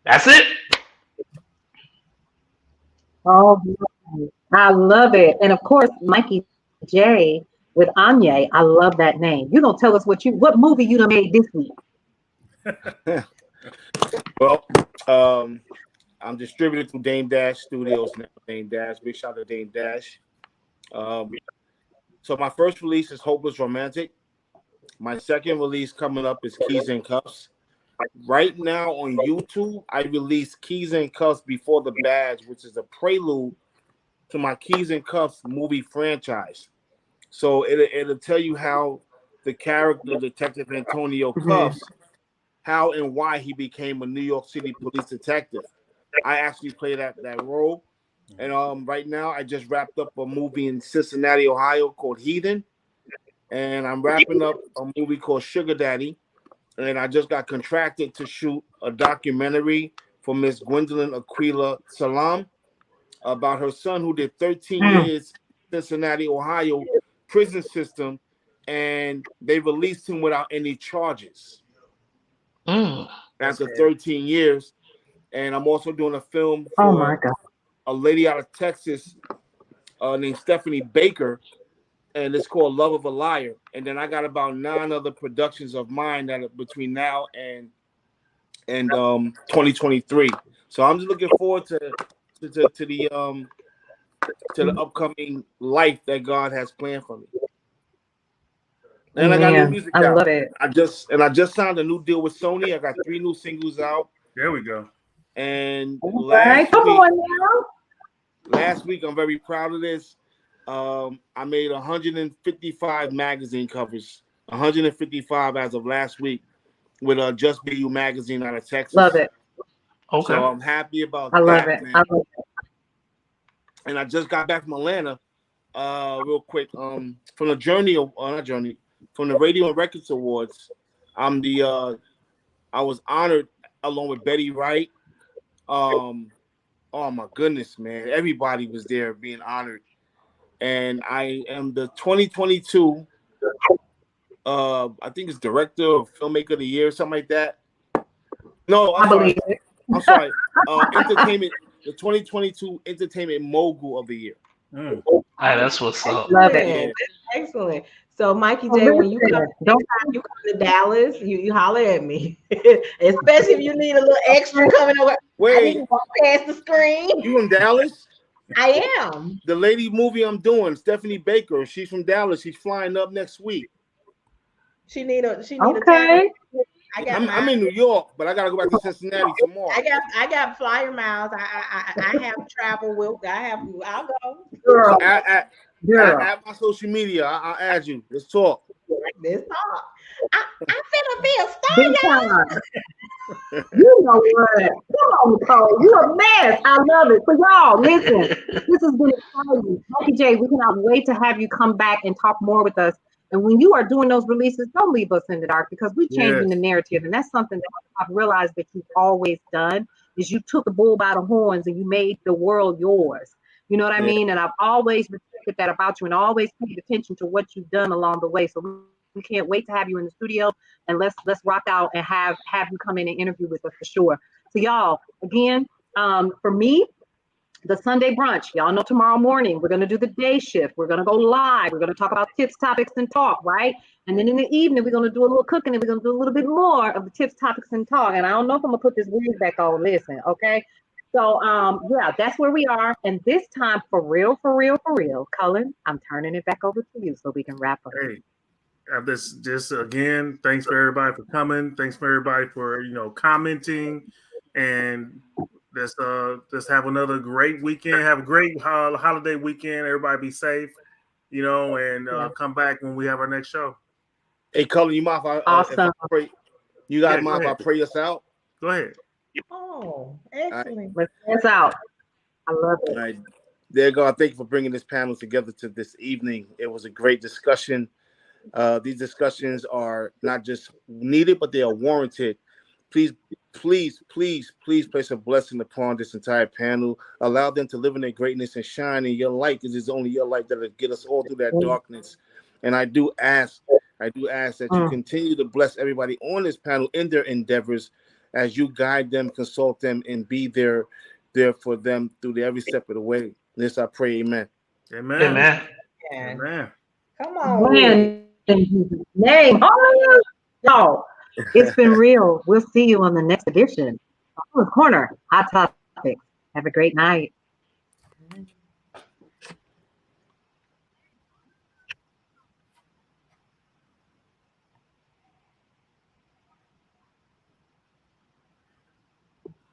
That's it. Oh, I love it. And of course, Mikey J with Anya. I love that name. You're going to tell us what movie you done made this week. Well, I'm distributed through Dame Dash Studios now. Dame Dash, big shout out to Dame Dash. So my first release is Hopeless Romantic. My second release coming up is Keys and Cuffs. Right now on YouTube, I released Keys and Cuffs Before the Badge, which is a prelude to my Keys and Cuffs movie franchise. So it'll tell you how the character Detective Antonio Cuffs, how and why he became a New York City police detective. I actually play that role. And right now I just wrapped up a movie in Cincinnati, Ohio called Heathen. And I'm wrapping up a movie called Sugar Daddy. And I just got contracted to shoot a documentary for Miss Gwendolyn Aquila Salam about her son who did 13 years in Cincinnati, Ohio prison system, and they released him without any charges after 13 years. And I'm also doing a film for a lady out of Texas named Stephanie Baker, and it's called Love of a Liar. And then I got about 9 other productions of mine that are between now and 2023. So I'm just looking forward to the upcoming life that God has planned for me. And I got new music out. I love it. I just signed a new deal with Sony. I got 3 new singles out. There we go. And last week, I'm very proud of this. I made 155 magazine covers, 155 as of last week, with Just Be You magazine out of Texas. Love it. Okay. So I'm happy about that. Man. I love it. And I just got back from Atlanta, real quick. From the from the Radio and Records Awards. I was honored along with Betty Wright. Oh my goodness, man! Everybody was there being honored, and I am the 2022. I think it's director or filmmaker of the year, something like that. No, I'm sorry. Entertainment, the 2022 Entertainment Mogul of the Year. Hey, that's what's up. Love it. Excellent. So, Mikey J, when you come to Dallas, you holler at me, especially if you need a little extra coming over. Wait, I need to walk past the screen. You in Dallas? I am. The lady movie I'm doing, Stephanie Baker. She's from Dallas. She's flying up next week. She need a time. I'm in New York, but I gotta go back to Cincinnati tomorrow. I got flyer miles. I have travel with. I'll go. Girl. At my social media, I'll add you. Let's talk. I'm finna be a star, y'all. You know what? Come on, Nicole. You a mess. I love it. So y'all, listen. This has been exciting. Mikey J, we cannot wait to have you come back and talk more with us. And when you are doing those releases, don't leave us in the dark, because we're changing the narrative. And that's something that I've realized that you've always done, is you took the bull by the horns and you made the world yours. You know what I mean? And I've always respected that about you, and always paid attention to what you've done along the way. So we can't wait to have you in the studio, and let's rock out and have you come in and interview with us for sure. So y'all, again, for me, the Sunday brunch, y'all know tomorrow morning we're going to do the day shift. We're going to go live. We're going to talk about tips, topics, and talk, right? And then in the evening, we're going to do a little cooking, and we're going to do a little bit more of the tips, topics, and talk. And I don't know if I'm going to put this wig back on. Listen, okay? So, yeah, that's where we are. And this time, for real, Cullen, I'm turning it back over to you so we can wrap up. Hey, just again, thanks for everybody for coming. Thanks for everybody for, commenting. And let's have another great weekend. Have a great holiday weekend. Everybody be safe, and come back when we have our next show. Hey, Cullen, you mind if I pray? You guys mind if I pray us out? Go ahead. Oh, excellent. Let's dance out. I love it. All right. Dear God, thank you for bringing this panel together to this evening. It was a great discussion. These discussions are not just needed, but they are warranted. Please place a blessing upon this entire panel. Allow them to live in their greatness and shine in your light, because it's only your light that will get us all through that darkness. And I do ask that you continue to bless everybody on this panel in their endeavors, as you guide them, consult them, and be there for them through every step of the way. This I pray, amen. Amen. Amen. Amen. Come on. In Jesus' name. Oh, y'all, it's been real. We'll see you on the next edition of Corner Hot Topics. Have a great night.